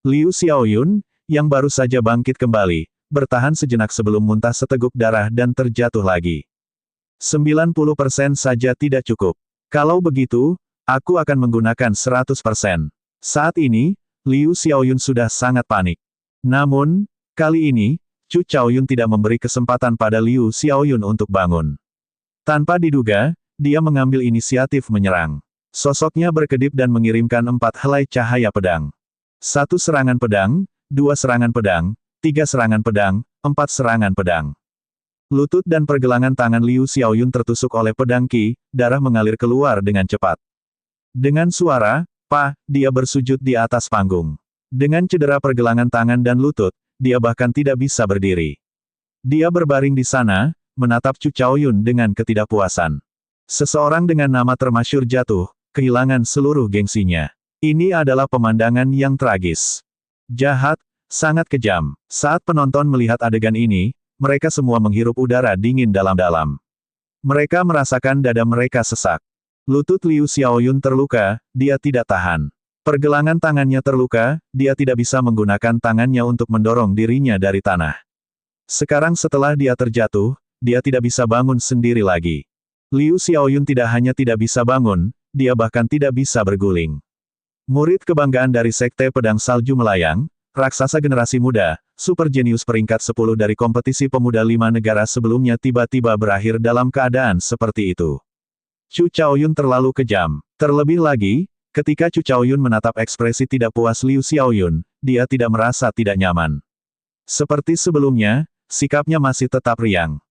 Liu Xiaoyun, yang baru saja bangkit kembali, bertahan sejenak sebelum muntah seteguk darah dan terjatuh lagi. 90% saja tidak cukup. Kalau begitu, aku akan menggunakan 100%. Saat ini, Liu Xiaoyun sudah sangat panik. Namun, kali ini, Chu Chaoyun tidak memberi kesempatan pada Liu Xiaoyun untuk bangun. Tanpa diduga, dia mengambil inisiatif menyerang. Sosoknya berkedip dan mengirimkan 4 helai cahaya pedang. 1 serangan pedang, 2 serangan pedang, 3 serangan pedang, 4 serangan pedang. Lutut dan pergelangan tangan Liu Xiaoyun tertusuk oleh pedang ki, darah mengalir keluar dengan cepat. Dengan suara, "Pa," dia bersujud di atas panggung. Dengan cedera pergelangan tangan dan lutut, dia bahkan tidak bisa berdiri. Dia berbaring di sana, menatap Chu Chaoyun dengan ketidakpuasan. Seseorang dengan nama termasyhur jatuh, kehilangan seluruh gengsinya. Ini adalah pemandangan yang tragis. Jahat, sangat kejam. Saat penonton melihat adegan ini, mereka semua menghirup udara dingin dalam-dalam. Mereka merasakan dada mereka sesak. Lutut Liu Xiaoyun terluka, dia tidak tahan. Pergelangan tangannya terluka, dia tidak bisa menggunakan tangannya untuk mendorong dirinya dari tanah. Sekarang setelah dia terjatuh, dia tidak bisa bangun sendiri lagi. Liu Xiaoyun tidak hanya tidak bisa bangun, dia bahkan tidak bisa berguling. Murid kebanggaan dari Sekte Pedang Salju Melayang, raksasa generasi muda, super jenius peringkat 10 dari kompetisi pemuda 5 negara sebelumnya tiba-tiba berakhir dalam keadaan seperti itu. Chu Chaoyun terlalu kejam. Terlebih lagi, ketika Chu Chaoyun menatap ekspresi tidak puas Liu Xiaoyun, dia tidak merasa tidak nyaman. Seperti sebelumnya, sikapnya masih tetap riang.